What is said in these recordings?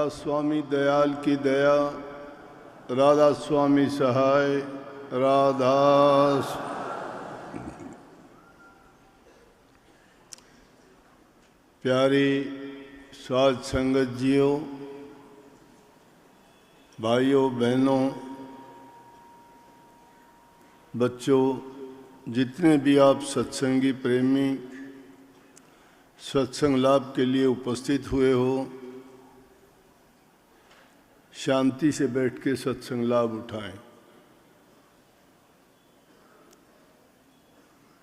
राधा स्वामी दयाल की दया, राधा स्वामी सहाय, राधा। प्यारी साध संगत जियो, भाइयों बहनों, बच्चों, जितने भी आप सत्संगी प्रेमी सत्संग लाभ के लिए उपस्थित हुए हो, शांति से बैठ के सत्संग लाभ उठाएं।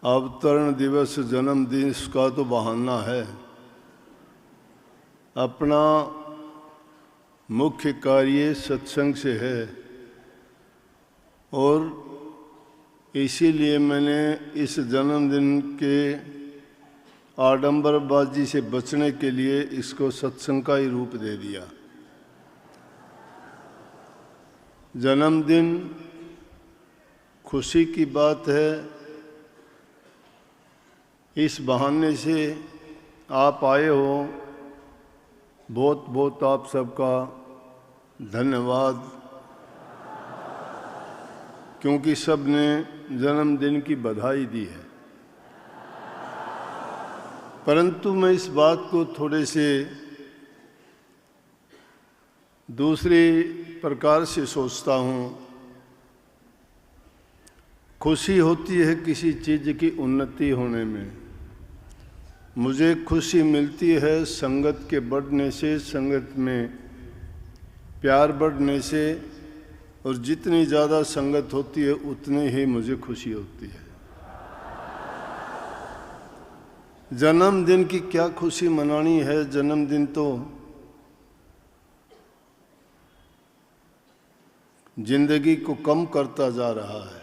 अवतरण दिवस जन्मदिन का तो बहाना है, अपना मुख्य कार्य सत्संग से है और इसीलिए मैंने इस जन्मदिन के आडंबरबाजी से बचने के लिए इसको सत्संग का ही रूप दे दिया। जन्मदिन खुशी की बात है, इस बहाने से आप आए हो, बहुत बहुत आप सबका धन्यवाद, क्योंकि सब ने जन्मदिन की बधाई दी है। परंतु मैं इस बात को थोड़े से दूसरे प्रकार से सोचता हूँ। खुशी होती है किसी चीज़ की उन्नति होने में। मुझे खुशी मिलती है संगत के बढ़ने से, संगत में प्यार बढ़ने से, और जितनी ज़्यादा संगत होती है उतनी ही मुझे खुशी होती है। जन्मदिन की क्या खुशी मनानी है, जन्मदिन तो जिंदगी को कम करता जा रहा है,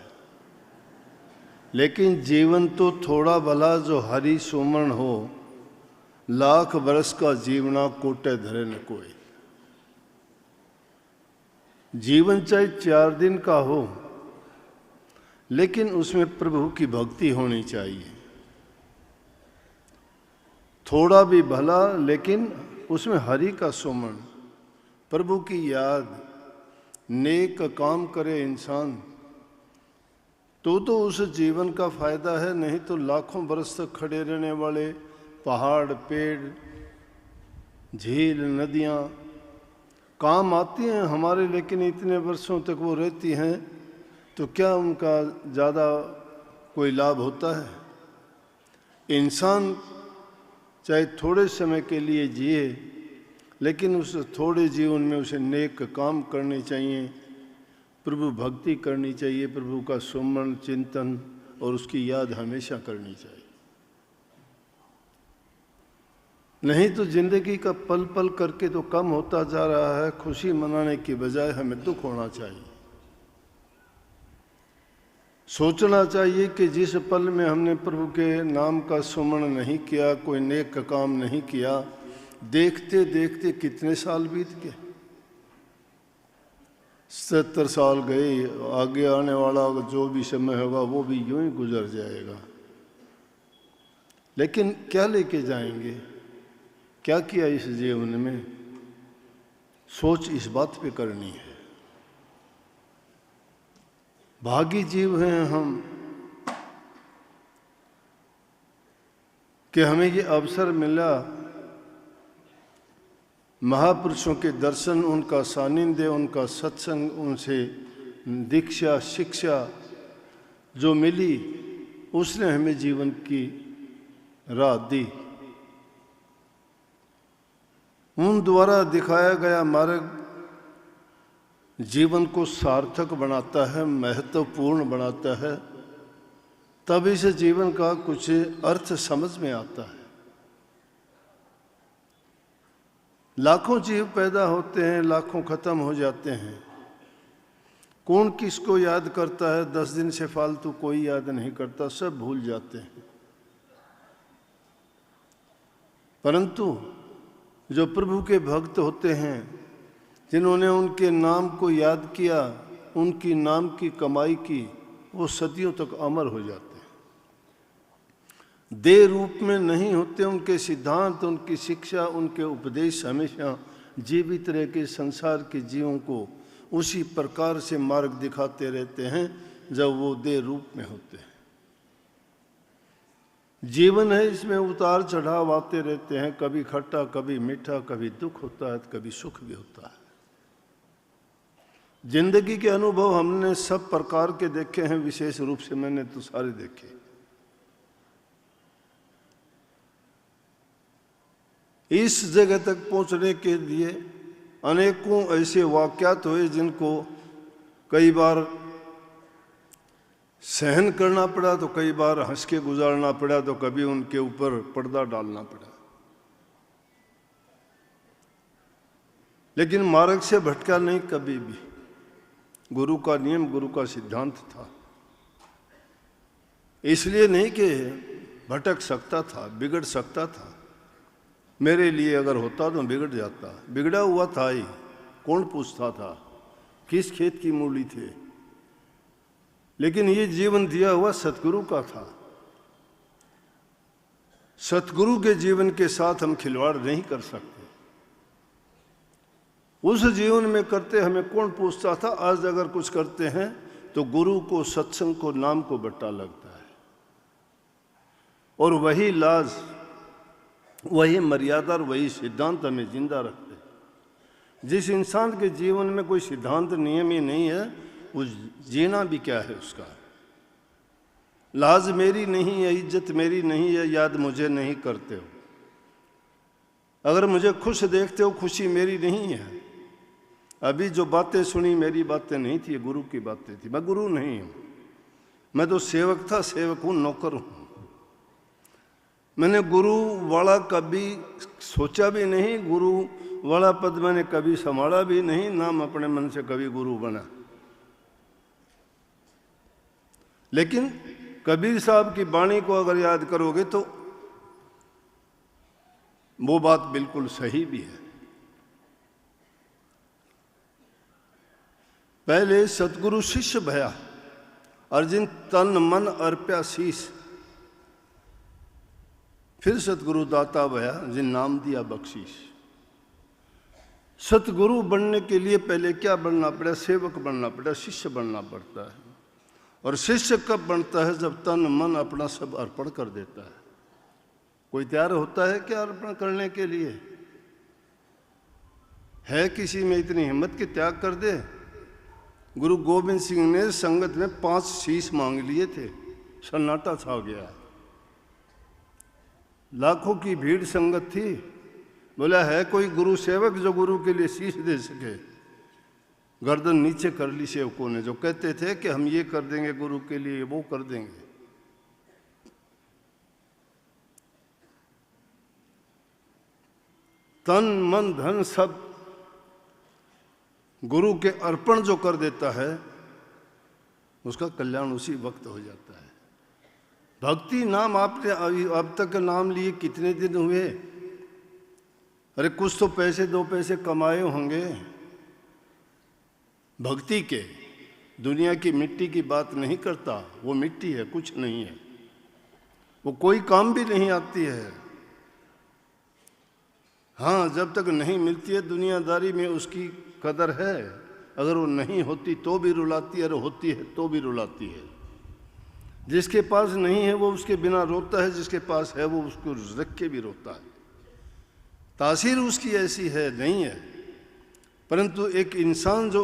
लेकिन जीवन तो थोड़ा भला जो हरि सुमन हो, लाख बरस का जीवना कोटे धरे न कोई। जीवन चाहे 4 दिन का हो, लेकिन उसमें प्रभु की भक्ति होनी चाहिए। थोड़ा भी भला, लेकिन उसमें हरि का सुमन, प्रभु की याद, नेक काम करे इंसान तो उस जीवन का फायदा है। नहीं तो लाखों बरस तक खड़े रहने वाले पहाड़, पेड़, झील, नदियाँ काम आती हैं हमारे, लेकिन इतने वर्षों तक वो रहती हैं तो क्या उनका ज़्यादा कोई लाभ होता है? इंसान चाहे थोड़े समय के लिए जिए, लेकिन उस थोड़े जीवन में उसे नेक काम करने चाहिए, प्रभु भक्ति करनी चाहिए, प्रभु का सुमरण चिंतन और उसकी याद हमेशा करनी चाहिए। नहीं तो जिंदगी का पल पल करके तो कम होता जा रहा है। खुशी मनाने की बजाय हमें दुख होना चाहिए। सोचना चाहिए कि जिस पल में हमने प्रभु के नाम का सुमरण नहीं किया, कोई नेक काम नहीं किया, देखते देखते कितने साल बीत गए। 70 साल गए, आगे आने वाला जो भी समय होगा वो भी यूं ही गुजर जाएगा। लेकिन क्या लेके जाएंगे, क्या किया इस जीवन में? सोच इस बात पे करनी है। भागी जीव हैं हम कि हमें ये अवसर मिला, महापुरुषों के दर्शन, उनका सानिध्य, उनका सत्संग, उनसे दीक्षा शिक्षा जो मिली, उसने हमें जीवन की राह दी। उन द्वारा दिखाया गया मार्ग जीवन को सार्थक बनाता है, महत्वपूर्ण बनाता है। तब इस जीवन का कुछ अर्थ समझ में आता है। लाखों जीव पैदा होते हैं, लाखों खत्म हो जाते हैं। कौन किसको याद करता है? 10 दिन से फालतू कोई याद नहीं करता, सब भूल जाते हैं। परंतु जो प्रभु के भक्त होते हैं, जिन्होंने उनके नाम को याद किया, उनकी नाम की कमाई की, वो सदियों तक अमर हो जाते हैं। देह रूप में नहीं होते, उनके सिद्धांत, उनकी शिक्षा, उनके उपदेश हमेशा जीवित रह के संसार के जीवों को उसी प्रकार से मार्ग दिखाते रहते हैं जब वो देह रूप में होते हैं। जीवन है, इसमें उतार चढ़ाव आते रहते हैं, कभी खट्टा कभी मीठा, कभी दुख होता है कभी सुख भी होता है। जिंदगी के अनुभव हमने सब प्रकार के देखे हैं, विशेष रूप से मैंने तो सारे देखे। इस जगह तक पहुंचने के लिए अनेकों ऐसे वाक़यात हुए जिनको कई बार सहन करना पड़ा, तो कई बार हंस के गुजारना पड़ा, तो कभी उनके ऊपर पर्दा डालना पड़ा। लेकिन मार्ग से भटका नहीं कभी भी। गुरु का नियम, गुरु का सिद्धांत था। इसलिए नहीं कि भटक सकता था, बिगड़ सकता था। मेरे लिए अगर होता तो बिगड़ जाता, बिगड़ा हुआ था ही, कौन पूछता था, किस खेत की मूली थे। लेकिन ये जीवन दिया हुआ सतगुरु का था। सतगुरु के जीवन के साथ हम खिलवाड़ नहीं कर सकते। उस जीवन में करते हमें कौन पूछता था। आज अगर कुछ करते हैं तो गुरु को, सत्संग को, नाम को बट्टा लगता है। और वही लाज, वही मर्यादा और वही सिद्धांत हमें जिंदा रखते हैं। जिस इंसान के जीवन में कोई सिद्धांत नियम ही नहीं है, वो जीना भी क्या है उसका। लाज मेरी नहीं है, इज्जत मेरी नहीं है, याद मुझे नहीं करते हो। अगर मुझे खुश देखते हो, खुशी मेरी नहीं है। अभी जो बातें सुनी मेरी बातें नहीं थी, गुरु की बातें थी। मैं गुरु नहीं हूं, मैं तो सेवक था, सेवक हूं, नौकर हूं। मैंने गुरु वाला कभी सोचा भी नहीं, गुरु वाला पद मैंने कभी संभाला भी नहीं, नाम अपने मन से कभी गुरु बना। लेकिन कबीर साहब की वाणी को अगर याद करोगे तो वो बात बिल्कुल सही भी है। पहले सतगुरु शिष्य भया, अर्जुन तन मन अर्प्या शीस। फिर सतगुरु दाता भया, जिन नाम दिया बख्शीश। सतगुरु बनने के लिए पहले क्या बनना पड़ा? सेवक बनना पड़ा, शिष्य बनना पड़ता है। और शिष्य कब बनता है? जब तन मन अपना सब अर्पण कर देता है। कोई तैयार होता है क्या अर्पण करने के लिए? है किसी में इतनी हिम्मत कि त्याग कर दे? गुरु गोविंद सिंह ने संगत में 5 शीश मांग लिए थे, सन्नाटा छा गया। लाखों की भीड़ संगत थी। बोला है कोई गुरु सेवक जो गुरु के लिए शीश दे सके? गर्दन नीचे कर ली सेवकों ने, जो कहते थे कि हम ये कर देंगे गुरु के लिए, वो कर देंगे। तन मन धन सब गुरु के अर्पण जो कर देता है, उसका कल्याण उसी वक्त हो जाता है। भक्ति नाम आपने अब तक नाम लिए कितने दिन हुए? अरे कुछ तो पैसे 2 पैसे कमाए होंगे भक्ति के। दुनिया की मिट्टी की बात नहीं करता, वो मिट्टी है, कुछ नहीं है, वो कोई काम भी नहीं आती है। हाँ, जब तक नहीं मिलती है दुनियादारी में उसकी कदर है। अगर वो नहीं होती तो भी रुलाती है, और होती है तो भी रुलाती है। जिसके पास नहीं है वो उसके बिना रोता है, जिसके पास है वो उसको रख के भी रोता है। तासीर उसकी ऐसी है, नहीं है। परंतु एक इंसान जो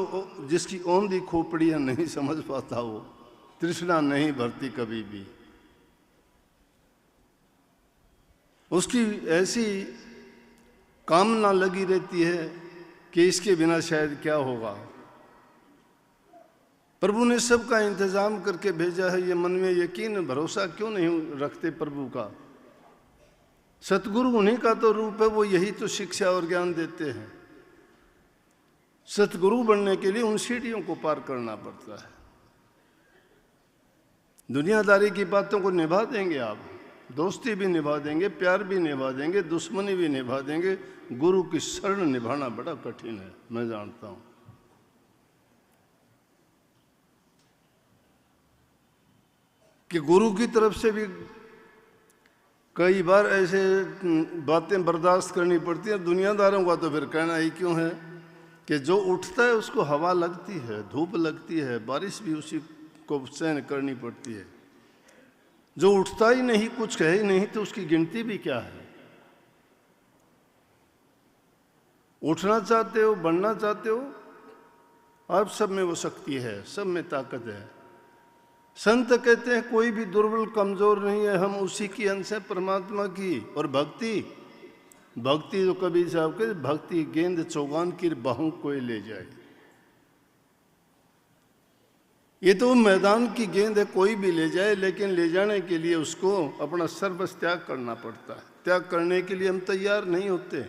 जिसकी औंधी खोपड़ियां नहीं समझ पाता, वो तृष्णा नहीं भरती कभी भी। उसकी ऐसी कामना लगी रहती है कि इसके बिना शायद क्या होगा। प्रभु ने सबका इंतजाम करके भेजा है, ये मन में यकीन भरोसा क्यों नहीं रखते प्रभु का? सतगुरु उन्हीं का तो रूप है, वो यही तो शिक्षा और ज्ञान देते हैं। सतगुरु बनने के लिए उन सीढ़ियों को पार करना पड़ता है। दुनियादारी की बातों को निभा देंगे आप, दोस्ती भी निभा देंगे, प्यार भी निभा देंगे, दुश्मनी भी निभा देंगे। गुरु की शरण निभाना बड़ा कठिन है, मैं जानता हूं। कि गुरु की तरफ से भी कई बार ऐसे बातें बर्दाश्त करनी पड़ती हैं दुनियादारों का, तो फिर कहना ही क्यों है कि जो उठता है उसको हवा लगती है, धूप लगती है, बारिश भी उसी को सहन करनी पड़ती है। जो उठता ही नहीं, कुछ कहे ही नहीं, तो उसकी गिनती भी क्या है। उठना चाहते हो, बढ़ना चाहते हो, आप सब में वो शक्ति है, सब में ताकत है। संत कहते हैं कोई भी दुर्बल कमजोर नहीं है, हम उसी की अंश है परमात्मा की। और भक्ति, भक्ति तो कबीर साहब के, भक्ति गेंद चौगान की बाहों कोई ले जाए। ये तो मैदान की गेंद है, कोई भी ले जाए, लेकिन ले जाने के लिए उसको अपना सर्वस्व त्याग करना पड़ता है। त्याग करने के लिए हम तैयार नहीं होते।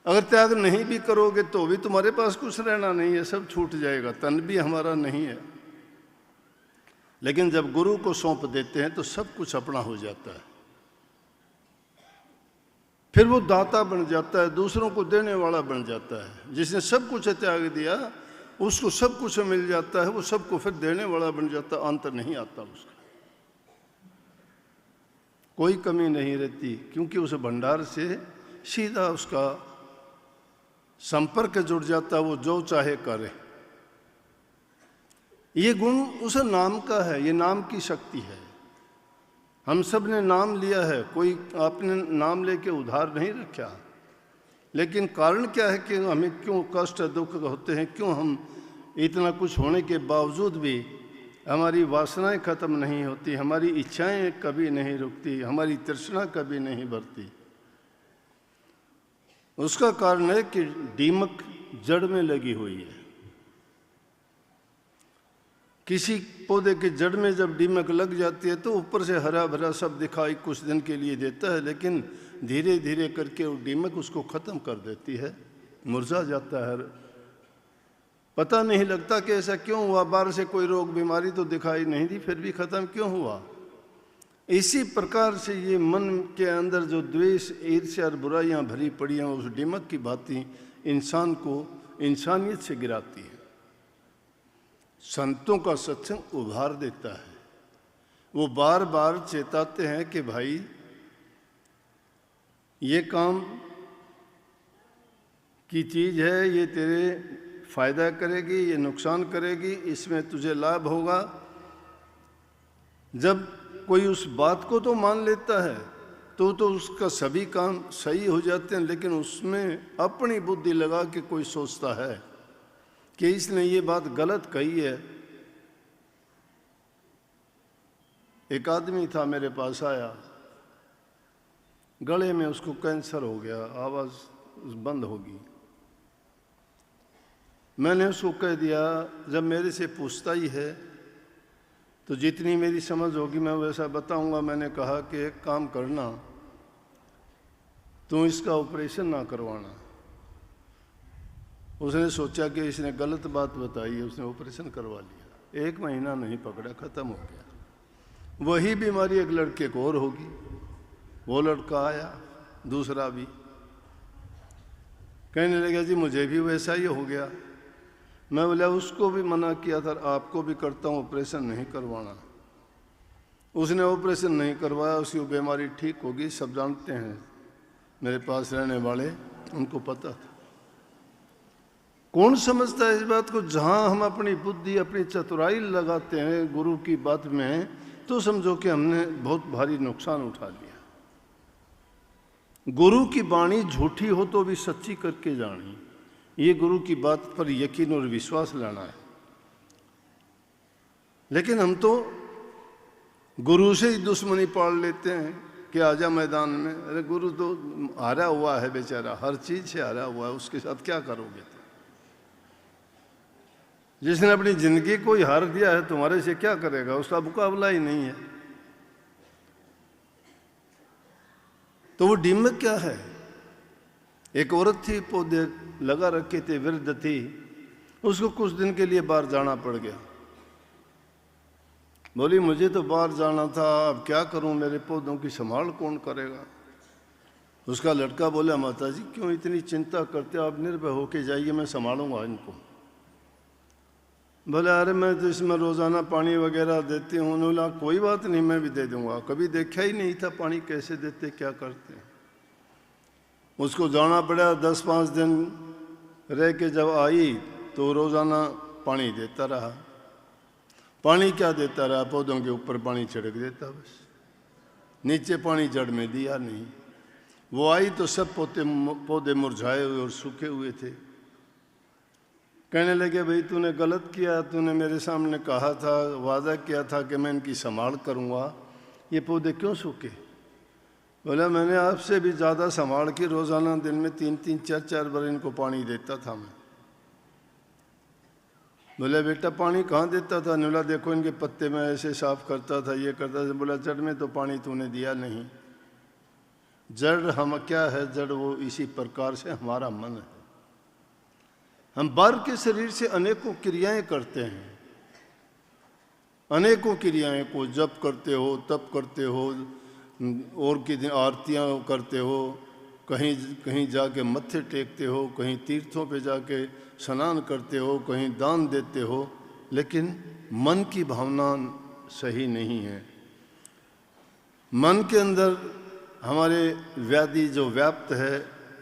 अगर त्याग नहीं भी करोगे तो भी तुम्हारे पास कुछ रहना नहीं है, सब छूट जाएगा, तन भी हमारा नहीं है। लेकिन जब गुरु को सौंप देते हैं तो सब कुछ अपना हो जाता है। फिर वो दाता बन जाता है, दूसरों को देने वाला बन जाता है। जिसने सब कुछ त्याग दिया उसको सब कुछ मिल जाता है, वो सबको फिर देने वाला बन जाता है, अंत नहीं आता उसका, कोई कमी नहीं रहती, क्योंकि उस भंडार से सीधा उसका संपर्क जुड़ जाता है, वो जो चाहे करे। ये गुण उस नाम का है, ये नाम की शक्ति है। हम सब ने नाम लिया है, कोई आपने नाम लेके उधार नहीं रखा, लेकिन कारण क्या है कि हमें क्यों कष्ट दुख होते हैं, क्यों हम इतना कुछ होने के बावजूद भी हमारी वासनाएं खत्म नहीं होती, हमारी इच्छाएं कभी नहीं रुकती, हमारी तृष्णा कभी नहीं भरती। उसका कारण है कि दीमक जड़ में लगी हुई है। किसी पौधे के जड़ में जब दीमक लग जाती है तो ऊपर से हरा भरा सब दिखाई कुछ दिन के लिए देता है, लेकिन धीरे धीरे करके वो दीमक उसको खत्म कर देती है, मुरझा जाता है। पता नहीं लगता कि ऐसा क्यों हुआ, बाहर से कोई रोग बीमारी तो दिखाई नहीं दी, फिर भी खत्म क्यों हुआ। इसी प्रकार से ये मन के अंदर जो द्वेष, ईर्ष्या और बुराइयां भरी पड़ी हैं, उस दीमक की भांति इंसान को इंसानियत से गिराती है। संतों का सत्संग उभार देता है, वो बार बार चेताते हैं कि भाई ये काम की चीज़ है, ये तेरे फायदा करेगी, ये नुकसान करेगी, इसमें तुझे लाभ होगा। जब कोई उस बात को तो मान लेता है तो उसका सभी काम सही हो जाते हैं, लेकिन उसमें अपनी बुद्धि लगा के कोई सोचता है कि इसने ये बात गलत कही है। एक आदमी था मेरे पास आया, गले में उसको कैंसर हो गया, आवाज़ बंद होगी। मैंने उसको कह दिया, जब मेरे से पूछता ही है तो जितनी मेरी समझ होगी मैं वैसा बताऊंगा। मैंने कहा कि एक काम करना, तू इसका ऑपरेशन ना करवाना। उसने सोचा कि इसने गलत बात बताई है, उसने ऑपरेशन करवा लिया। 1 महीना नहीं पकड़ा, ख़त्म हो गया। वही बीमारी एक लड़के को और होगी। वो लड़का आया, दूसरा भी, कहने लगा जी मुझे भी वैसा ही हो गया। मैं बोला उसको भी मना किया था, आपको भी करता हूँ, ऑपरेशन नहीं करवाना। उसने ऑपरेशन नहीं करवाया, उसकी बीमारी ठीक होगी। सब जानते हैं, मेरे पास रहने वाले, उनको पता था। कौन समझता है इस बात को? जहाँ हम अपनी बुद्धि, अपनी चतुराई लगाते हैं गुरु की बात में, तो समझो कि हमने बहुत भारी नुकसान उठा लिया। गुरु की वाणी झूठी हो तो भी सच्ची करके जानी, ये गुरु की बात पर यकीन और विश्वास लाना है। लेकिन हम तो गुरु से ही दुश्मनी पाल लेते हैं कि आजा मैदान में। अरे गुरु तो हारा हुआ है बेचारा, हर चीज से हारा हुआ है, उसके साथ क्या करोगे तुम? जिसने अपनी जिंदगी को ही हार दिया है, तुम्हारे से क्या करेगा? उसका मुकाबला ही नहीं है। तो वो दीमक क्या है? एक औरत थी, पौधे लगा रखे थे, वृद्ध थी, उसको कुछ दिन के लिए बाहर जाना पड़ गया। बोली मुझे तो बाहर जाना था, अब क्या करूं, मेरे पौधों की संभाल कौन करेगा? उसका लड़का बोला माता जी क्यों इतनी चिंता करते हो, आप निर्भय होके जाइए, मैं संभालूंगा इनको। बोले अरे मैं तो इसमें रोज़ाना पानी वगैरह देती हूँ। उन्होंने बोला कोई बात नहीं, मैं भी दे दूँगा। कभी देखा ही नहीं था पानी कैसे देते, क्या करते। उसको जाना पड़ा, 10-5 दिन रह के जब आई तो रोज़ाना पानी देता रहा। पानी क्या देता रहा, पौधों के ऊपर पानी छिड़क देता बस, नीचे पानी जड़ में दिया नहीं। वो आई तो सब पौधे मुरझाए हुए और सूखे हुए थे। कहने लगे भाई तूने गलत किया, तूने मेरे सामने कहा था, वादा किया था कि मैं इनकी संभाल करूँगा, ये पौधे क्यों सूखे। बोला मैंने आपसे भी ज़्यादा संभाल की, रोज़ाना दिन में 3-3, 4-4 बार इनको पानी देता था मैं। बोले बेटा पानी कहाँ देता था। बोला देखो इनके पत्ते में ऐसे साफ करता था, ये करता था। बोला जड़ में तो पानी तूने दिया नहीं। जड़ हम क्या है, जड़ वो इसी प्रकार से हमारा मन है। हम बाहर के शरीर से अनेकों क्रियाएं करते हैं, अनेकों क्रियाएं को जप करते हो, तप करते हो, और की आरतियाँ करते हो, कहीं कहीं जाके मत्थे टेकते हो, कहीं तीर्थों पे जाके स्नान करते हो, कहीं दान देते हो, लेकिन मन की भावना सही नहीं है। मन के अंदर हमारे व्याधि जो व्याप्त है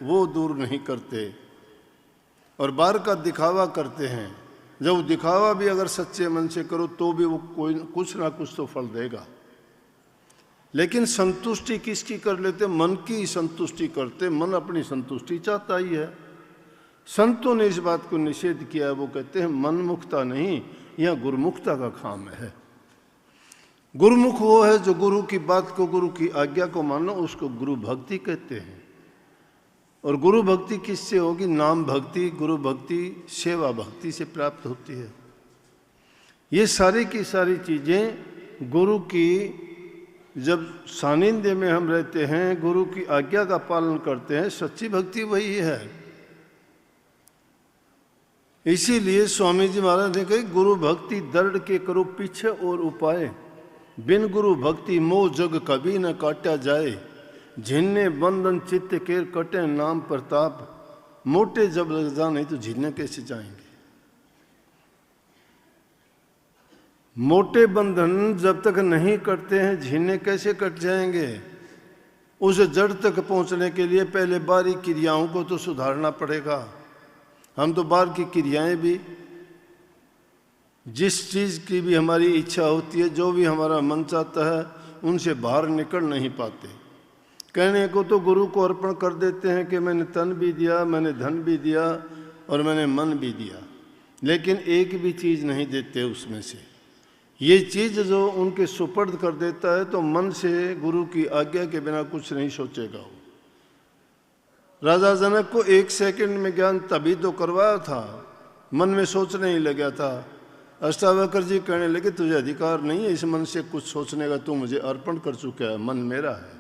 वो दूर नहीं करते और बाहर का दिखावा करते हैं। जब दिखावा भी अगर सच्चे मन से करो तो भी वो कोई कुछ ना कुछ तो फल देगा। लेकिन संतुष्टि किसकी कर लेते, मन की संतुष्टि करते। मन अपनी संतुष्टि चाहता ही है। संतों ने इस बात को निषेध किया है। वो कहते हैं मनमुखता नहीं, यह गुरुमुखता का काम है। गुरुमुख वो है जो गुरु की बात को, गुरु की आज्ञा को मानो, उसको गुरु भक्ति कहते हैं। और गुरु भक्ति किससे होगी, नाम भक्ति, गुरु भक्ति सेवा भक्ति से प्राप्त होती है। ये सारी की सारी चीज़ें गुरु की, जब सानिध्य में हम रहते हैं, गुरु की आज्ञा का पालन करते हैं, सच्ची भक्ति वही है। इसीलिए स्वामी जी महाराज ने कही गुरु भक्ति दर्द के करो पीछे और उपाय, बिन गुरु भक्ति मोह जग कभी न काटा जाए, झिन्ने बंधन चित्त के कटे नाम प्रताप, मोटे जब लग जाने तो झिन्ने कैसे जाएंगे। मोटे बंधन जब तक नहीं कटते हैं झिन्ने कैसे कट जाएंगे। उस जड़ तक पहुंचने के लिए पहले बाहरी क्रियाओं को तो सुधारना पड़ेगा। हम तो बाहर की क्रियाएं भी, जिस चीज़ की भी हमारी इच्छा होती है, जो भी हमारा मन चाहता है, उनसे बाहर निकल नहीं पाते। कहने को तो गुरु को अर्पण कर देते हैं कि मैंने तन भी दिया, मैंने धन भी दिया और मैंने मन भी दिया, लेकिन एक भी चीज़ नहीं देते उसमें से। ये चीज़ जो उनके सुपर्द कर देता है तो मन से गुरु की आज्ञा के बिना कुछ नहीं सोचेगा वो। राजा जनक को 1 सेकंड में ज्ञान तभी तो करवाया था, मन में सोचने ही लगा था। अष्टावक्र जी कहने लगे तुझे अधिकार नहीं है इस मन से कुछ सोचने का, तू मुझे अर्पण कर चुका है, मन मेरा है।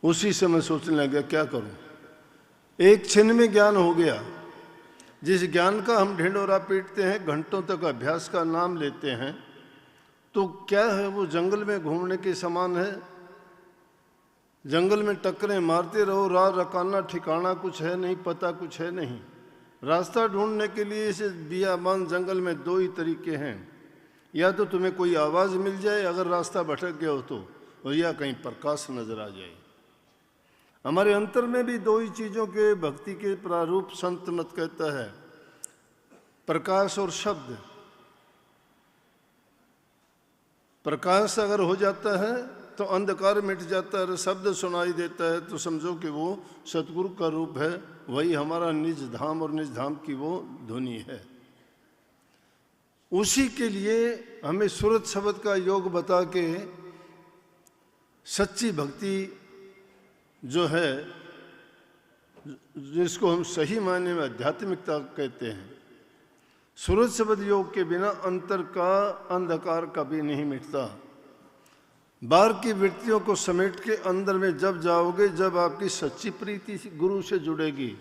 उसी से मैं सोचने लगा क्या करूं। एक क्षण में ज्ञान हो गया। जिस ज्ञान का हम ढिंढोरा पीटते हैं, घंटों तक अभ्यास का नाम लेते हैं, तो क्या है वो जंगल में घूमने के समान है। जंगल में टक्करें मारते रहो, राह रकाना ठिकाना कुछ है नहीं, पता कुछ है नहीं। रास्ता ढूंढने के लिए इस बियाबान जंगल में 2 ही तरीके हैं, या तो तुम्हें कोई आवाज़ मिल जाए अगर रास्ता भटक गया हो तो, और या कहीं प्रकाश नजर आ जाए। हमारे अंतर में भी 2 ही चीज़ों के भक्ति के प्रारूप संत मत कहता है, प्रकाश और शब्द। प्रकाश अगर हो जाता है तो अंधकार मिट जाता है, शब्द सुनाई देता है तो समझो कि वो सतगुरु का रूप है, वही हमारा निज धाम और निज धाम की वो ध्वनि है। उसी के लिए हमें सूरत शब्द का योग बता के सच्ची भक्ति जो है, जिसको हम सही मायने में आध्यात्मिकता कहते हैं, सूरत शब्द योग के बिना अंतर का अंधकार कभी नहीं मिटता। बाहर की वृत्तियों को समेट के अंदर में जब जाओगे, जब आपकी सच्ची प्रीति गुरु से जुड़ेगी,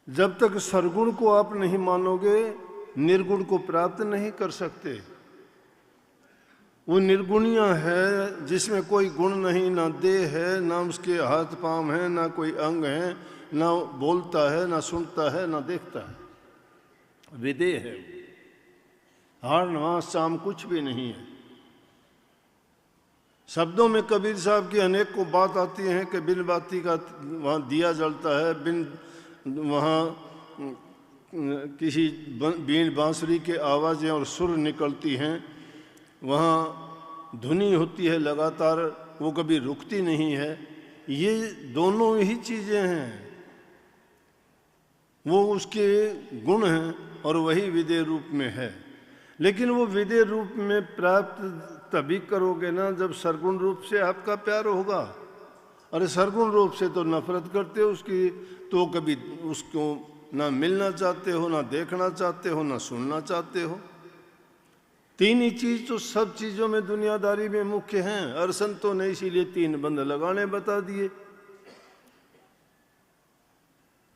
जब तक सरगुण को आप नहीं मानोगे, निर्गुण को प्राप्त नहीं कर सकते। वो निर्गुणिया है जिसमें कोई गुण नहीं, ना देह है, ना उसके हाथ पांव हैं, ना कोई अंग है, ना बोलता है, ना सुनता है, ना देखता है। विदेह है, हार नवाज शाम कुछ भी नहीं है। शब्दों में कबीर साहब की अनेक को बात आती है कि बिन बाती का वहाँ दिया जलता है, बिन वहाँ किसी बीन बांसुरी के आवाज़ें और सुर निकलती हैं, वहाँ धुनी होती है लगातार, वो कभी रुकती नहीं है। ये दोनों ही चीज़ें हैं, वो उसके गुण हैं और वही विदेह रूप में है। लेकिन वो विदेह रूप में प्राप्त तभी करोगे ना जब सरगुण रूप से आपका प्यार होगा। अरे सरगुण रूप से तो नफरत करते हो उसकी, तो कभी उसको ना मिलना चाहते हो, ना देखना चाहते हो, ना सुनना चाहते हो। तीन ही चीज तो सब चीजों में दुनियादारी में मुख्य हैं। और संतों ने इसीलिए तीन बंद लगाने बता दिए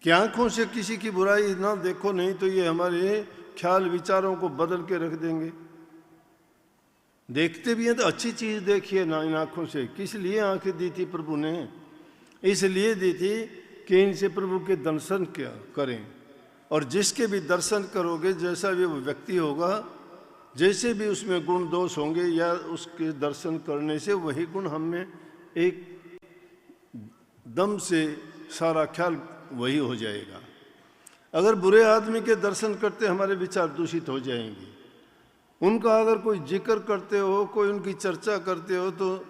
कि आंखों से किसी की बुराई ना देखो, नहीं तो ये हमारे ख्याल विचारों को बदल के रख देंगे। देखते भी हैं तो अच्छी चीज देखिए ना इन आंखों से। किस लिए आंखें दी थी प्रभु ने? इसलिए दी थी कि इनसे प्रभु के दर्शन क्या करें, और जिसके भी दर्शन करोगे, जैसा भी वो व्यक्ति होगा, जैसे भी उसमें गुण दोष होंगे, या उसके दर्शन करने से वही गुण हमें एक दम से सारा ख्याल वही हो जाएगा। अगर बुरे आदमी के दर्शन करते हमारे विचार दूषित हो जाएंगे। उनका अगर कोई जिक्र करते हो, कोई उनकी चर्चा करते हो, तो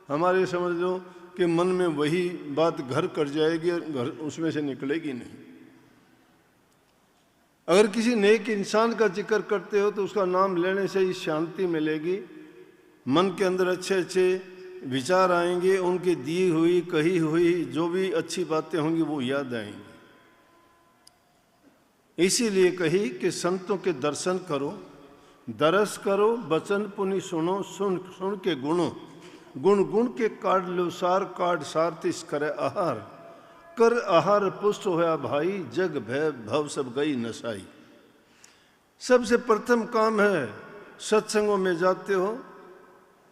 हमारे समझ लो कि मन में वही बात घर कर जाएगी और घर उसमें से निकलेगी नहीं। अगर किसी नेक इंसान का जिक्र करते हो तो उसका नाम लेने से ही शांति मिलेगी, मन के अंदर अच्छे अच्छे विचार आएंगे, उनकी दी हुई कही हुई जो भी अच्छी बातें होंगी वो याद आएंगी। इसीलिए कही कि संतों के दर्शन करो, दरस करो, बचन पुनि सुनो, सुन सुन के गुणों, गुण गुण के काट लो सार, काट सार तिस करे आहार, कर आहार पुष्ट होया भाई, जग भय भव सब गई नसाई। सबसे प्रथम काम है, सत्संगों में जाते हो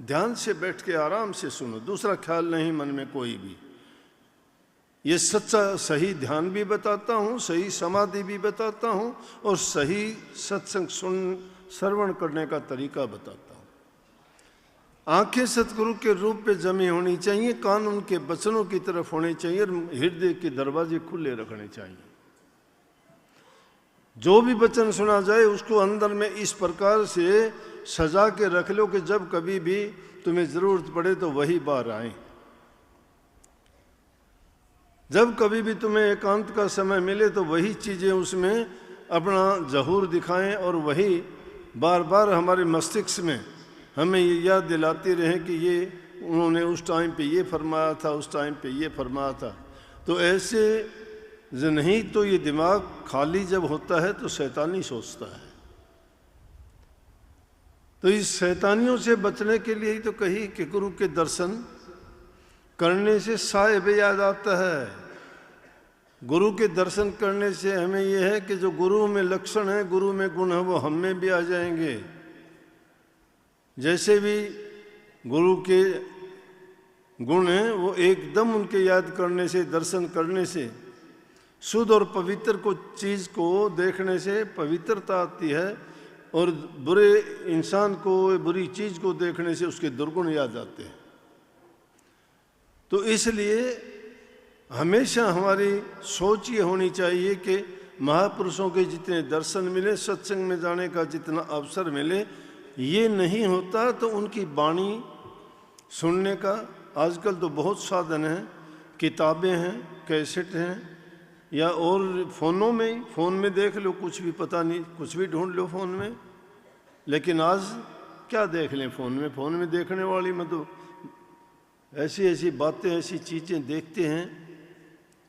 ध्यान से बैठ के आराम से सुनो, दूसरा ख्याल नहीं मन में कोई भी। ये सच्चा सही ध्यान भी बताता हूँ, सही समाधि भी बताता हूँ, और सही सत्संग श्रवण करने का तरीका बताता हूँ। आंखें सतगुरु के रूप पे जमी होनी चाहिए, कान उनके वचनों की तरफ होने चाहिए, और हृदय के दरवाजे खुले रखने चाहिए। जो भी वचन सुना जाए उसको अंदर में इस प्रकार से सजा के रख लो कि जब कभी भी तुम्हें जरूरत पड़े तो वही बार आए। जब कभी भी तुम्हें एकांत का समय मिले तो वही चीजें उसमें अपना जहूर दिखाएं, और वही बार बार हमारे मस्तिष्क में हमें ये याद दिलाती रहे कि ये उन्होंने उस टाइम पे ये फरमाया था, उस टाइम पे ये फरमाया था। तो ऐसे नहीं तो ये दिमाग खाली जब होता है तो शैतानी सोचता है। तो इस शैतानियों से बचने के लिए ही तो कही कि गुरु के दर्शन करने से साहिब याद आता है। गुरु के दर्शन करने से हमें यह है कि जो गुरु में लक्षण है, गुरु में गुण है, वो हम में भी आ जाएंगे। जैसे भी गुरु के गुण हैं वो एकदम उनके याद करने से, दर्शन करने से, शुद्ध और पवित्र को चीज़ को देखने से पवित्रता आती है, और बुरे इंसान को, बुरी चीज़ को देखने से उसके दुर्गुण याद आते हैं। तो इसलिए हमेशा हमारी सोच ये होनी चाहिए कि महापुरुषों के जितने दर्शन मिले, सत्संग में जाने का जितना अवसर मिले, ये नहीं होता तो उनकी वाणी सुनने का आजकल तो बहुत साधन हैं, किताबें हैं, कैसेट हैं, या और फ़ोनों में, फ़ोन में देख लो, कुछ भी पता नहीं, कुछ भी ढूंढ लो फ़ोन में। लेकिन आज क्या देख लें फ़ोन में? फ़ोन में देखने वाली में तो ऐसी ऐसी बातें, ऐसी चीज़ें देखते हैं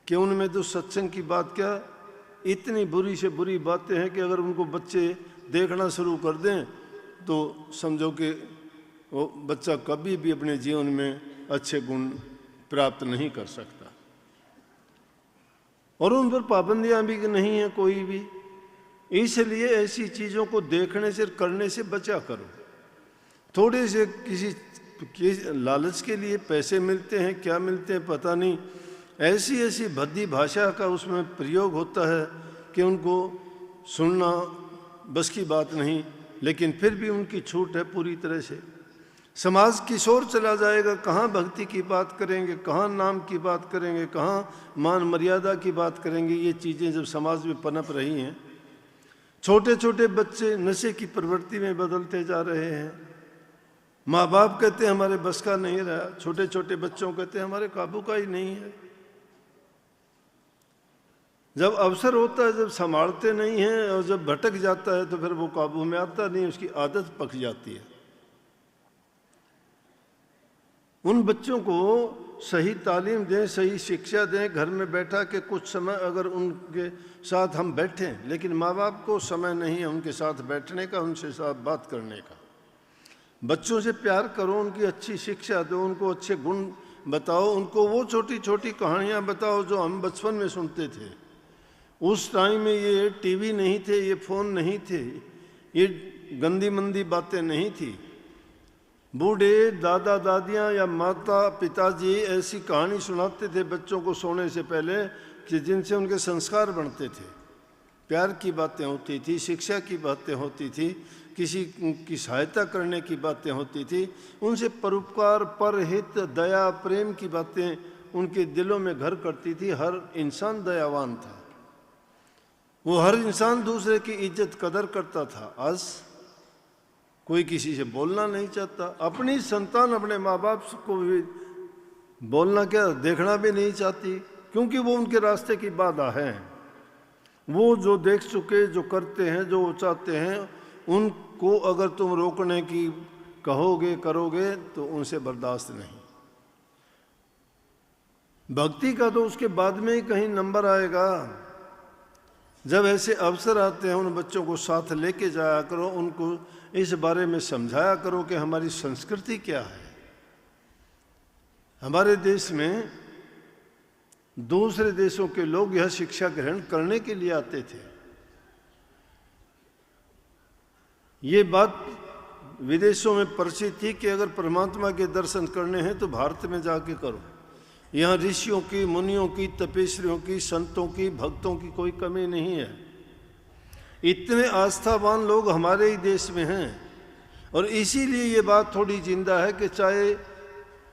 कि उनमें तो सत्संग की बात क्या, इतनी बुरी से बुरी बातें हैं कि अगर उनको बच्चे देखना शुरू कर दें तो समझो कि वो बच्चा कभी भी अपने जीवन में अच्छे गुण प्राप्त नहीं कर सकता। और उन पर पाबंदियां भी नहीं है कोई भी। इसलिए ऐसी चीज़ों को देखने से, करने से बचा करो। थोड़े से किसी लालच के लिए पैसे मिलते हैं, क्या मिलते हैं पता नहीं, ऐसी ऐसी भद्दी भाषा का उसमें प्रयोग होता है कि उनको सुनना बस की बात नहीं, लेकिन फिर भी उनकी छूट है पूरी तरह से। समाज किशोर चला जाएगा, कहाँ भक्ति की बात करेंगे, कहाँ नाम की बात करेंगे, कहाँ मान मर्यादा की बात करेंगे। ये चीज़ें जब समाज में पनप रही हैं, छोटे छोटे बच्चे नशे की प्रवृत्ति में बदलते जा रहे हैं। माँ बाप कहते हैं हमारे बस का नहीं रहा, छोटे छोटे बच्चों कहते हैं हमारे काबू का ही नहीं है। जब अवसर होता है, जब संभालते नहीं हैं और जब भटक जाता है तो फिर वो काबू में आता नहीं, उसकी आदत पक जाती है। उन बच्चों को सही तालीम दें, सही शिक्षा दें, घर में बैठा के कुछ समय अगर उनके साथ हम बैठें, लेकिन माँ बाप को समय नहीं है उनके साथ बैठने का, उनसे साथ बात करने का। बच्चों से प्यार करो, उनकी अच्छी शिक्षा दो, उनको अच्छे गुण बताओ, उनको वो छोटी छोटी कहानियाँ बताओ जो हम बचपन में सुनते थे। उस टाइम में ये टीवी नहीं थे, ये फ़ोन नहीं थे, ये गंदी मंदी बातें नहीं थी। बूढ़े दादा दादियाँ या माता पिताजी ऐसी कहानी सुनाते थे बच्चों को सोने से पहले कि जिनसे उनके संस्कार बनते थे। प्यार की बातें होती थी, शिक्षा की बातें होती थी, किसी की सहायता करने की बातें होती थी, उनसे परोपकार, परहित, दया, प्रेम की बातें उनके दिलों में घर करती थी। हर इंसान दयावान था, वो हर इंसान दूसरे की इज्जत कदर करता था। आज कोई किसी से बोलना नहीं चाहता, अपनी संतान अपने माँ बाप को भी बोलना क्या देखना भी नहीं चाहती, क्योंकि वो उनके रास्ते की बाधा है। वो जो देख चुके, जो करते हैं, जो वो चाहते हैं, उनको अगर तुम रोकने की कहोगे, करोगे तो उनसे बर्दाश्त नहीं। भक्ति का तो उसके बाद में ही कहीं नंबर आएगा। जब ऐसे अवसर आते हैं, उन बच्चों को साथ लेके जाया करो, उनको इस बारे में समझाया करो कि हमारी संस्कृति क्या है। हमारे देश में दूसरे देशों के लोग यह शिक्षा ग्रहण करने के लिए आते थे। ये बात विदेशों में प्रसिद्ध थी कि अगर परमात्मा के दर्शन करने हैं तो भारत में जाके करो। यहाँ ऋषियों की, मुनियों की, तपस्वियों की, संतों की, भक्तों की कोई कमी नहीं है। इतने आस्थावान लोग हमारे ही देश में हैं, और इसीलिए ये बात थोड़ी जिंदा है कि चाहे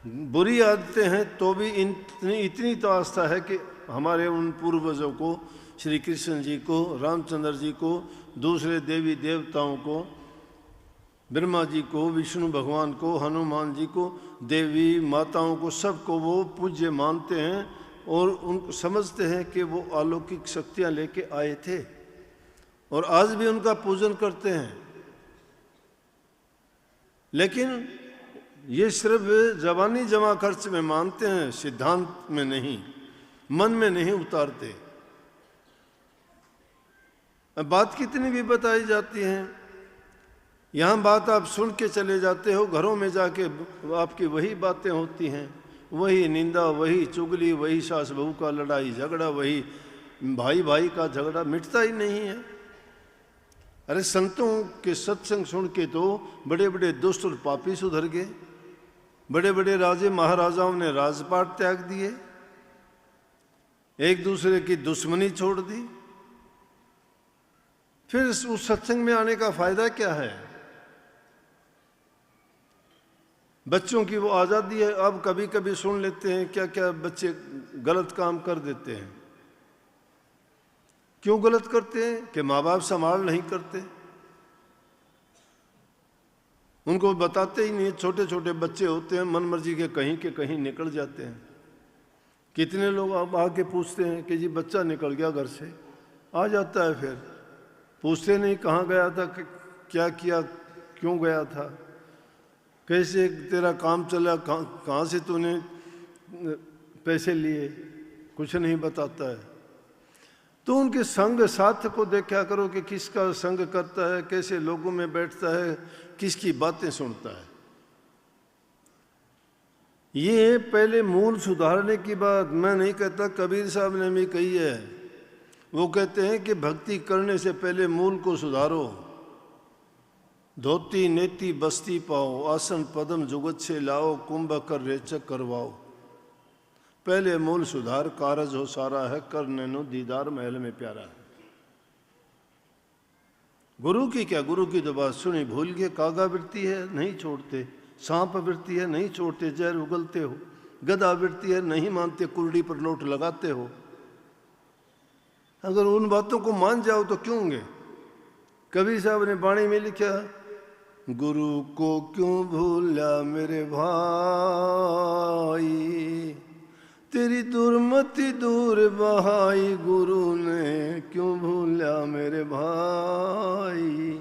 बुरी आदतें हैं तो भी इतनी तो आस्था है कि हमारे उन पूर्वजों को, श्री कृष्ण जी को, रामचंद्र जी को, दूसरे देवी देवताओं को, ब्रह्मा जी को, विष्णु भगवान को, हनुमान जी को, देवी माताओं को, सबको वो पूज्य मानते हैं और उनको समझते हैं कि वो अलौकिक शक्तियाँ लेके आए थे, और आज भी उनका पूजन करते हैं। लेकिन ये सिर्फ जबानी जमा खर्च में मानते हैं, सिद्धांत में नहीं, मन में नहीं उतारते। अब बात कितनी भी बताई जाती है, यहाँ बात आप सुन के चले जाते हो, घरों में जाके आपकी वही बातें होती हैं, वही निंदा, वही चुगली, वही सास बहू का लड़ाई झगड़ा, वही भाई भाई का झगड़ा, मिटता ही नहीं है। अरे संतों के सत्संग सुन के तो बड़े बड़े दुष्ट और पापी सुधर गए, बड़े बड़े राजे महाराजाओं ने राजपाट त्याग दिए, एक दूसरे की दुश्मनी छोड़ दी। फिर उस सत्संग में आने का फायदा क्या है? बच्चों की वो आज़ादी है। अब कभी कभी सुन लेते हैं क्या क्या बच्चे गलत काम कर देते हैं। क्यों गलत करते हैं? कि माँ बाप संभाल नहीं करते, उनको बताते ही नहीं। छोटे छोटे बच्चे होते हैं, मन मर्जी के कहीं निकल जाते हैं। कितने लोग अब आके पूछते हैं कि जी बच्चा निकल गया घर से, आ जाता है, फिर पूछते नहीं कहाँ गया था, क्या किया, क्यों गया था, कैसे तेरा काम चला, कहाँ से तूने पैसे लिए, कुछ नहीं बताता है। तो उनके संग साथ को देखा करो कि किसका संग करता है, कैसे लोगों में बैठता है, किसकी बातें सुनता है। ये पहले मूल सुधारने की बात मैं नहीं कहता, कबीर साहब ने भी कही है। वो कहते हैं कि भक्ति करने से पहले मूल को सुधारो। धोती नेति बस्ती पाओ, आसन पदम जुगत से लाओ, कुंभ कर रेचक करवाओ। पहले मूल सुधार कारज हो सारा है, कर नैनो दीदार महल में प्यारा है। गुरु की क्या, गुरु की तो बात सुनी भूल गए। कागा वृत्ति है नहीं छोड़ते, सांप वृत्ति है नहीं छोड़ते, जहर उगलते हो। गधा वृत्ति है नहीं मानते, कुर्डी पर लोट लगाते हो। अगर उन बातों को मान जाओ तो क्यों होंगे। कबीर साहब ने वाणी में लिखा, गुरु को क्यों भूला मेरे भाई, तेरी दुर्मति दूर बहाई, गुरु ने क्यों भूला मेरे भाई।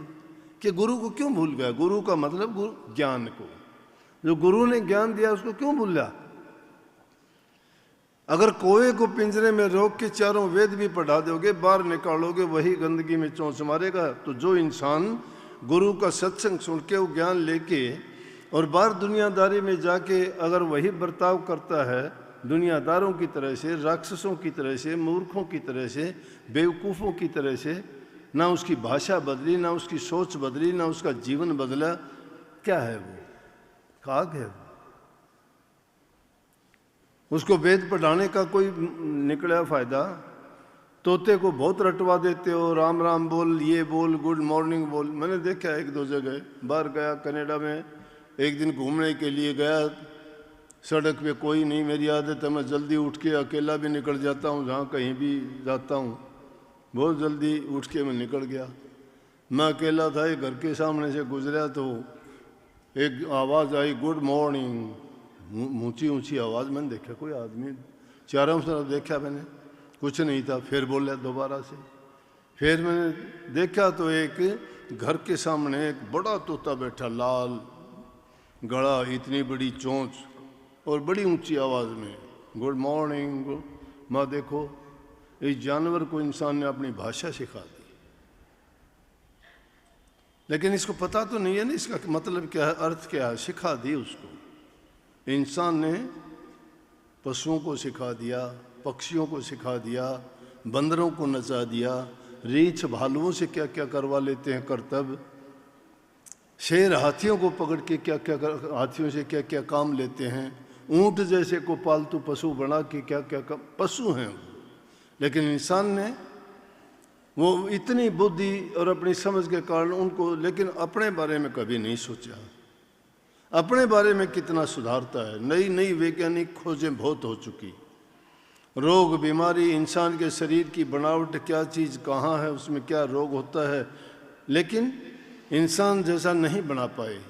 कि गुरु को क्यों भूल गया। गुरु का मतलब गुरु ज्ञान को, जो गुरु ने ज्ञान दिया उसको क्यों भूला। अगर कोए को पिंजरे में रोक के चारों वेद भी पढ़ा दोगे, बाहर निकालोगे वही गंदगी में चोंच मारेगा। तो जो इंसान गुरु का सत्संग सुन के वो ज्ञान लेके और बाहर दुनियादारी में जाके अगर वही बर्ताव करता है दुनियादारों की तरह से, राक्षसों की तरह से, मूर्खों की तरह से, बेवकूफ़ों की तरह से, ना उसकी भाषा बदली, ना उसकी सोच बदली, ना उसका जीवन बदला, क्या है वो, खाक है वो। उसको वेद पढ़ाने का कोई निकला फ़ायदा। तोते को बहुत रटवा देते हो, राम राम बोल, ये बोल, गुड मॉर्निंग बोल। मैंने देखा एक दो जगह, बाहर गया कनाडा में, एक दिन घूमने के लिए गया, सड़क पे कोई नहीं। मेरी आदत है मैं जल्दी उठ के अकेला भी निकल जाता हूँ, जहाँ कहीं भी जाता हूँ बहुत जल्दी उठ के मैं निकल गया। मैं अकेला था, एक घर के सामने से गुजरा तो एक आवाज़ आई, गुड मॉर्निंग, ऊंची ऊंची आवाज़। मैंने देखा कोई आदमी, चारों तरफ देखा मैंने, कुछ नहीं था। फिर बोला दोबारा से, फिर मैंने देखा तो एक घर के सामने एक बड़ा तोता बैठा, लाल गला, इतनी बड़ी चोंच और बड़ी ऊंची आवाज़ में गुड मॉर्निंग। माँ देखो, इस जानवर को इंसान ने अपनी भाषा सिखा दी, लेकिन इसको पता तो नहीं है ना इसका मतलब क्या है, अर्थ क्या है। सिखा दी उसको। इंसान ने पशुओं को सिखा दिया, पक्षियों को सिखा दिया, बंदरों को नचा दिया, रीछ भालुओं से क्या क्या करवा लेते हैं कर्तव्य, शेर हाथियों को पकड़ के क्या क्या हाथियों से क्या क्या काम लेते हैं, ऊंट जैसे को पालतू पशु बना के क्या क्या पशु हैं वो। लेकिन इंसान ने वो इतनी बुद्धि और अपनी समझ के कारण उनको, लेकिन अपने बारे में कभी नहीं सोचा, अपने बारे में कितना सुधारता है। नई नई वैज्ञानिक खोजें बहुत हो चुकी, रोग बीमारी, इंसान के शरीर की बनावट, क्या चीज़ कहाँ है, उसमें क्या रोग होता है, लेकिन इंसान जैसा नहीं बना पाए।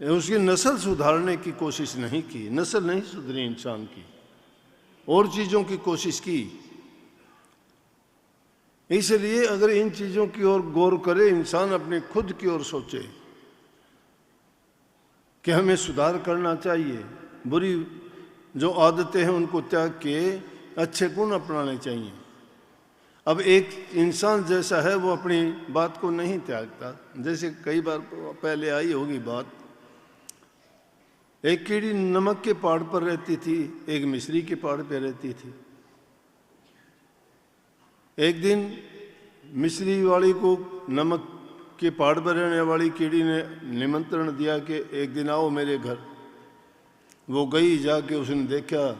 उसकी नस्ल सुधारने की कोशिश नहीं की, नस्ल नहीं सुधरी इंसान की, और चीज़ों की कोशिश की। इसलिए अगर इन चीज़ों की ओर गौर करे इंसान, अपने खुद की ओर सोचे कि हमें सुधार करना चाहिए, बुरी जो आदतें हैं उनको त्याग के अच्छे गुण अपनाने चाहिए। अब एक इंसान जैसा है वो अपनी बात को नहीं त्यागता। जैसे कई बार पहले आई होगी बात, एक कीड़ी नमक के पहाड़ पर रहती थी, एक मिस्री के पहाड़ पर रहती थी। एक दिन मिस्री वाली को नमक के पहाड़ पर रहने वाली कीड़ी ने निमंत्रण दिया कि एक दिन आओ मेरे घर। वो गई, जाके उसने देखा,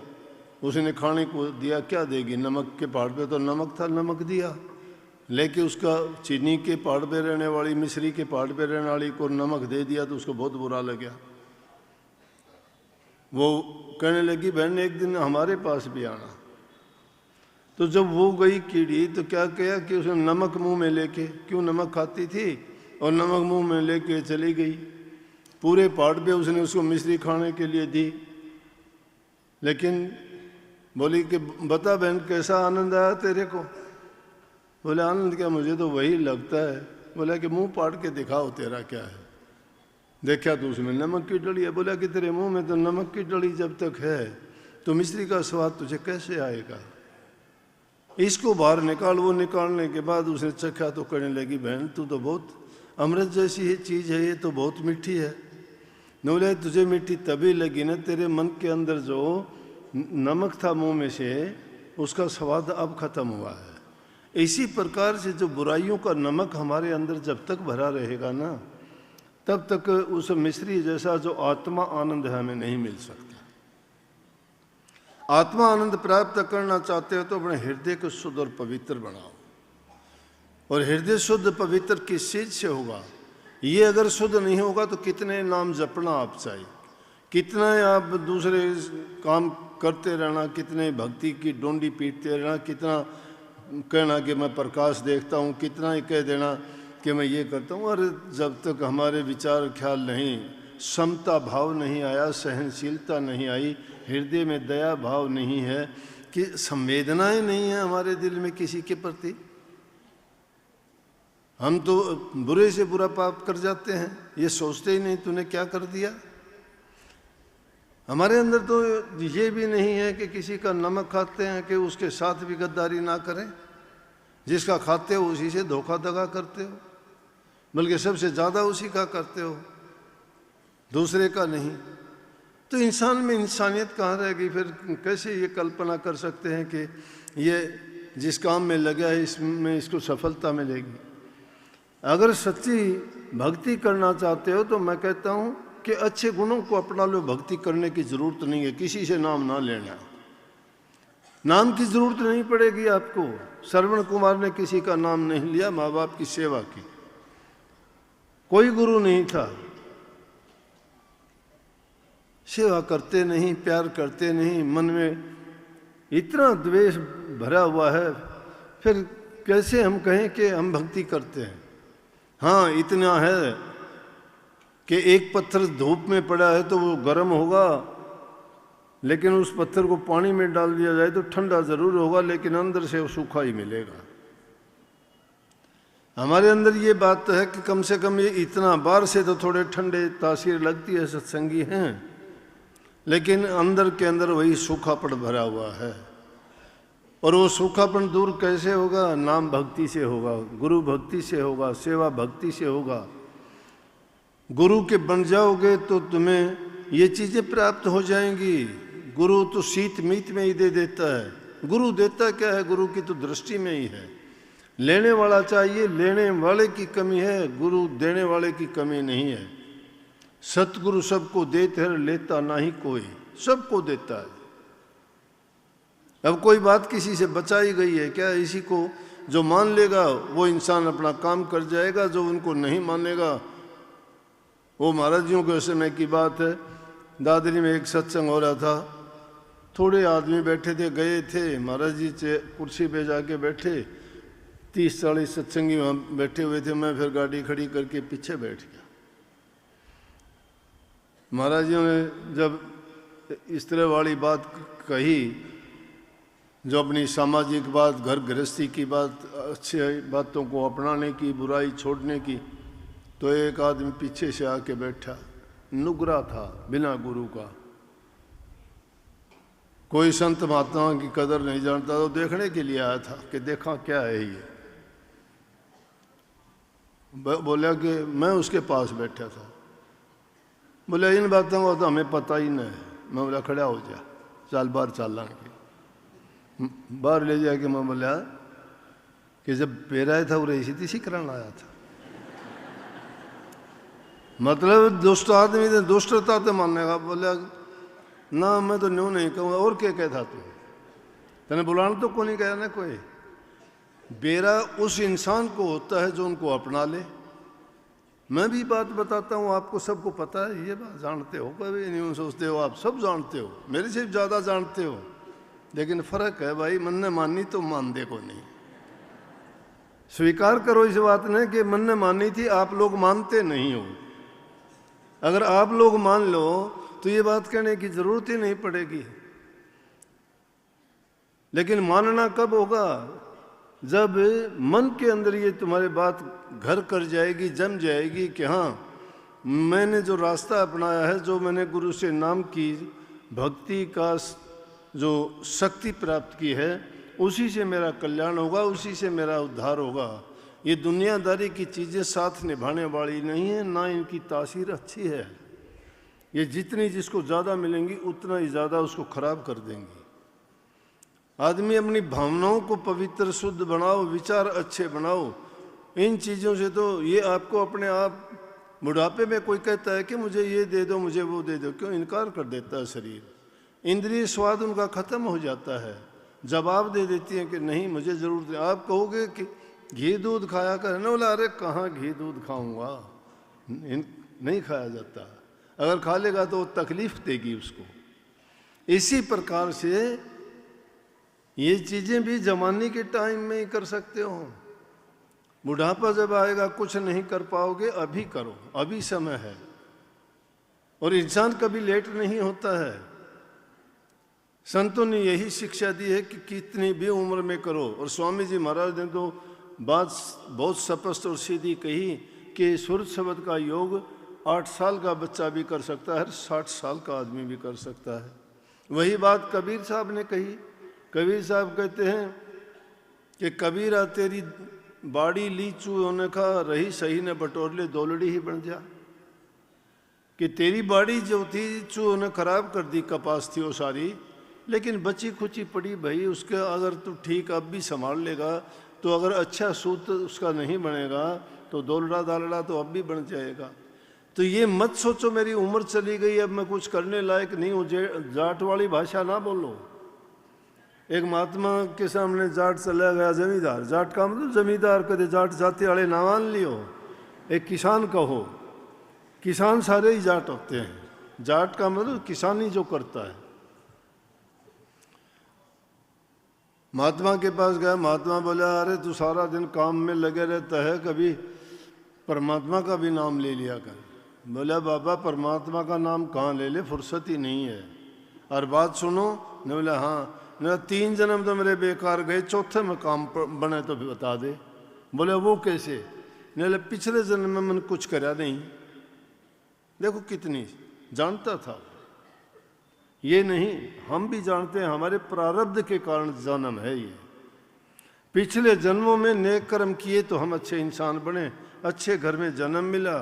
उसने खाने को दिया, क्या देगी, नमक के पहाड़ पे तो नमक था, नमक दिया। लेकिन उसका चीनी के पहाड़ पे रहने वाली, मिस्री के पहाड़ पे रहने वाली को नमक दे दिया तो उसको बहुत बुरा लगा। वो कहने लगी बहन एक दिन हमारे पास भी आना। तो जब वो गई कीड़ी तो क्या किया कि उसने नमक मुंह में लेके, क्यों नमक खाती थी, और नमक मुंह में लेके चली गई। पूरे पहाड़ पे उसने उसको मिश्री खाने के लिए दी, लेकिन बोली कि बता बहन कैसा आनंद आया तेरे को। बोले आनंद क्या, मुझे तो वही लगता है। बोला कि मुंह पाड़ के दिखाओ तेरा क्या है। देखा तो उसमें नमक की डली है। बोला कि तेरे मुंह में तो नमक की डली जब तक है तो मिश्री का स्वाद तुझे कैसे आएगा, इसको बाहर निकाल। वो निकालने के बाद उसने चखा तो कहने लगी बहन तू तो बहुत अमृत जैसी है चीज़ है, ये तो बहुत मीठी है। बोले तुझे मीठी तभी लगी ना, तेरे मन के अंदर जो नमक था मुंह में से उसका स्वाद अब खत्म हुआ है। इसी प्रकार से जो बुराइयों का नमक हमारे अंदर जब तक भरा रहेगा ना, तब तक उस मिश्री जैसा जो आत्मा आनंद है हमें नहीं मिल सकता। आत्मा आनंद प्राप्त करना चाहते हो तो अपने हृदय को शुद्ध और पवित्र बनाओ। और हृदय शुद्ध पवित्र किस चीज से होगा? ये अगर शुद्ध नहीं होगा तो कितने नाम जपना आप चाहिए, कितना आप दूसरे काम करते रहना, कितने भक्ति की डोंडी पीटते रहना, कितना कहना कि मैं प्रकाश देखता हूँ, कितना ही कह देना कि मैं ये करता हूँ। और जब तक हमारे विचार ख्याल नहीं, समता भाव नहीं आया, सहनशीलता नहीं आई, हृदय में दया भाव नहीं है, कि संवेदनाएं नहीं है हमारे दिल में किसी के प्रति, हम तो बुरे से बुरा पाप कर जाते हैं, ये सोचते ही नहीं तूने क्या कर दिया। हमारे अंदर तो ये भी नहीं है कि किसी का नमक खाते हैं कि उसके साथ भी गद्दारी ना करें, जिसका खाते हो उसी से धोखा दगा करते हो, बल्कि सबसे ज़्यादा उसी का करते हो, दूसरे का नहीं। तो इंसान में इंसानियत कहाँ रह गई? फिर कैसे ये कल्पना कर सकते हैं कि ये जिस काम में लगा है इसमें इसको सफलता मिलेगी? अगर सच्ची भक्ति करना चाहते हो तो मैं कहता हूँ कि अच्छे गुणों को अपना लो, भक्ति करने की ज़रूरत नहीं है, किसी से नाम ना लेना, नाम की ज़रूरत नहीं पड़ेगी आपको। श्रवण कुमार ने किसी का नाम नहीं लिया, माँ बाप की सेवा की, कोई गुरु नहीं था, सेवा करते नहीं, प्यार करते नहीं, मन में इतना द्वेष भरा हुआ है, फिर कैसे हम कहें कि हम भक्ति करते हैं? हाँ, इतना है कि एक पत्थर धूप में पड़ा है तो वो गर्म होगा, लेकिन उस पत्थर को पानी में डाल दिया जाए तो ठंडा ज़रूर होगा, लेकिन अंदर से वो सूखा ही मिलेगा। हमारे अंदर ये बात है कि कम से कम ये इतना, बाहर से तो थोड़े ठंडे तासीर लगती है, सत्संगी हैं, लेकिन अंदर के अंदर वही सूखापन भरा हुआ है। और वो सूखापन दूर कैसे होगा? नाम भक्ति से होगा, गुरु भक्ति से होगा, सेवा भक्ति से होगा। गुरु के बन जाओगे तो तुम्हें ये चीज़ें प्राप्त हो जाएंगी। गुरु तो शीत मीत में ही दे देता है। गुरु देता क्या है? गुरु की तो दृष्टि में ही है। लेने वाला चाहिए, लेने वाले की कमी है, गुरु देने वाले की कमी नहीं है। सतगुरु सबको देते हैं, लेता नहीं कोई, सबको देता है। अब कोई बात किसी से बचाई गई है क्या? इसी को जो मान लेगा वो इंसान अपना काम कर जाएगा, जो उनको नहीं मानेगा वो महाराज जियों के समय की बात है। दादरी में एक सत्संग हो रहा था, थोड़े आदमी बैठे थे, गए थे महाराज जी कुर्सी पे जाके बैठे, 30-40 सत्संगी वहाँ बैठे हुए थे। मैं फिर गाड़ी खड़ी करके पीछे बैठ गया। महाराज जी ने जब इस तरह वाली बात कही, जो अपनी सामाजिक बात, घर गृहस्थी की बात, अच्छी बातों को अपनाने की, बुराई छोड़ने की, तो एक आदमी पीछे से आके बैठा, नुगरा था, बिना गुरु का, कोई संत महात्मा की कदर नहीं जानता, तो देखने के लिए आया था कि देखा क्या है ये। बोला कि मैं उसके पास बैठा था। बोले इन बातों का तो हमें पता ही नहीं है। मैं बोला खड़ा हो जा, चल बाहर चल लांगे। बाहर ले जाके मैं बोला कि जब पेराया था वो इसी कराना आया था। मतलब दुष्ट आदमी ने दुष्टता तो मानने का। बोला ना मैं तो न्यू नहीं कहूँगा, और क्या कहता तू? तेने बुलाना तो को नहीं कहा ना कोई। बेरा उस इंसान को होता है जो उनको अपना ले। मैं भी बात बताता हूँ, आपको सबको पता है, ये बात जानते हो, कभी नहीं सोचते हो, आप सब जानते हो, मेरे से ज़्यादा जानते हो। लेकिन फ़र्क है भाई, मन ने मानी तो मान दे को नहीं। स्वीकार करो इस बात ने कि मन ने मानी थी, आप लोग मानते नहीं हो। अगर आप लोग मान लो तो ये बात कहने की ज़रूरत ही नहीं पड़ेगी। लेकिन मानना कब होगा? जब मन के अंदर ये तुम्हारे बात घर कर जाएगी, जम जाएगी कि हाँ, मैंने जो रास्ता अपनाया है, जो मैंने गुरु से नाम की भक्ति का जो शक्ति प्राप्त की है, उसी से मेरा कल्याण होगा, उसी से मेरा उद्धार होगा। ये दुनियादारी की चीज़ें साथ निभाने वाली नहीं है, ना इनकी तासीर अच्छी है। ये जितनी जिसको ज़्यादा मिलेंगी उतना ही ज़्यादा उसको खराब कर देंगी। आदमी अपनी भावनाओं को पवित्र शुद्ध बनाओ, विचार अच्छे बनाओ। इन चीज़ों से तो ये आपको अपने आप, बुढ़ापे में कोई कहता है कि मुझे ये दे दो, मुझे वो दे दो, क्यों इनकार कर देता है शरीर। इंद्रिय स्वाद उनका ख़त्म हो जाता है, जवाब दे देती हैं कि नहीं मुझे ज़रूरत है। आप कहोगे कि घी दूध खाया कर। ना बोला अरे कहाँ घी दूध खाऊंगा, नहीं खाया जाता। अगर खा लेगा तो तकलीफ देगी उसको। इसी प्रकार से ये चीजें भी जवानी के टाइम में ही कर सकते हो। बुढ़ापा जब आएगा कुछ नहीं कर पाओगे, अभी करो, अभी समय है। और इंसान कभी लेट नहीं होता है। संतों ने यही शिक्षा दी है कि कितनी भी उम्र में करो। और स्वामी जी महाराज ने तो बात बहुत स्पष्ट और सीधी कही कि सूरज शब्द का योग 8 साल का बच्चा भी कर सकता है, 60 साल का आदमी भी कर सकता है। वही बात कबीर साहब ने कही। कबीर साहब कहते हैं कि कबीरा तेरी बाड़ी ली चूहों ने खा, रही सही ने बटोर ले, दौलड़ी ही बन जा। कि तेरी बाड़ी जो थी चूहों ने खराब कर दी, कपास थी वो सारी, लेकिन बची खुची पड़ी भाई। उसके अगर तू ठीक अब भी संभाल लेगा तो अगर अच्छा सूत उसका नहीं बनेगा तो दौलड़ा दालड़ा तो अब भी बन जाएगा। तो ये मत सोचो मेरी उम्र चली गई अब मैं कुछ करने लायक नहीं हूँ, जाट वाली भाषा ना बोलो। एक महात्मा के सामने जाट चला गया जमींदार। जाट का मतलब जमींदार कदे जाट जाति वाले ना मान लियो। एक किसान कहो, किसान सारे ही जाट होते हैं। जाट का मतलब किसानी जो करता है। महात्मा के पास गया। महात्मा बोला अरे तू सारा दिन काम में लगे रहता है, कभी परमात्मा का भी नाम ले लिया कर। बोला बाबा परमात्मा का नाम कहाँ ले ले, फुर्सत ही नहीं है। और बात सुनो। ने बोला हाँ। मेरा 3 जन्म तो मेरे बेकार गए, चौथे में काम बने तो भी बता दे। बोले वो कैसे? ने बोले पिछले जन्म में मैंने कुछ करा नहीं। देखो कितनी जानता था। ये नहीं, हम भी जानते हैं हमारे प्रारब्ध के कारण जन्म है ये। पिछले जन्मों में नेक कर्म किए तो हम अच्छे इंसान बने, अच्छे घर में जन्म मिला,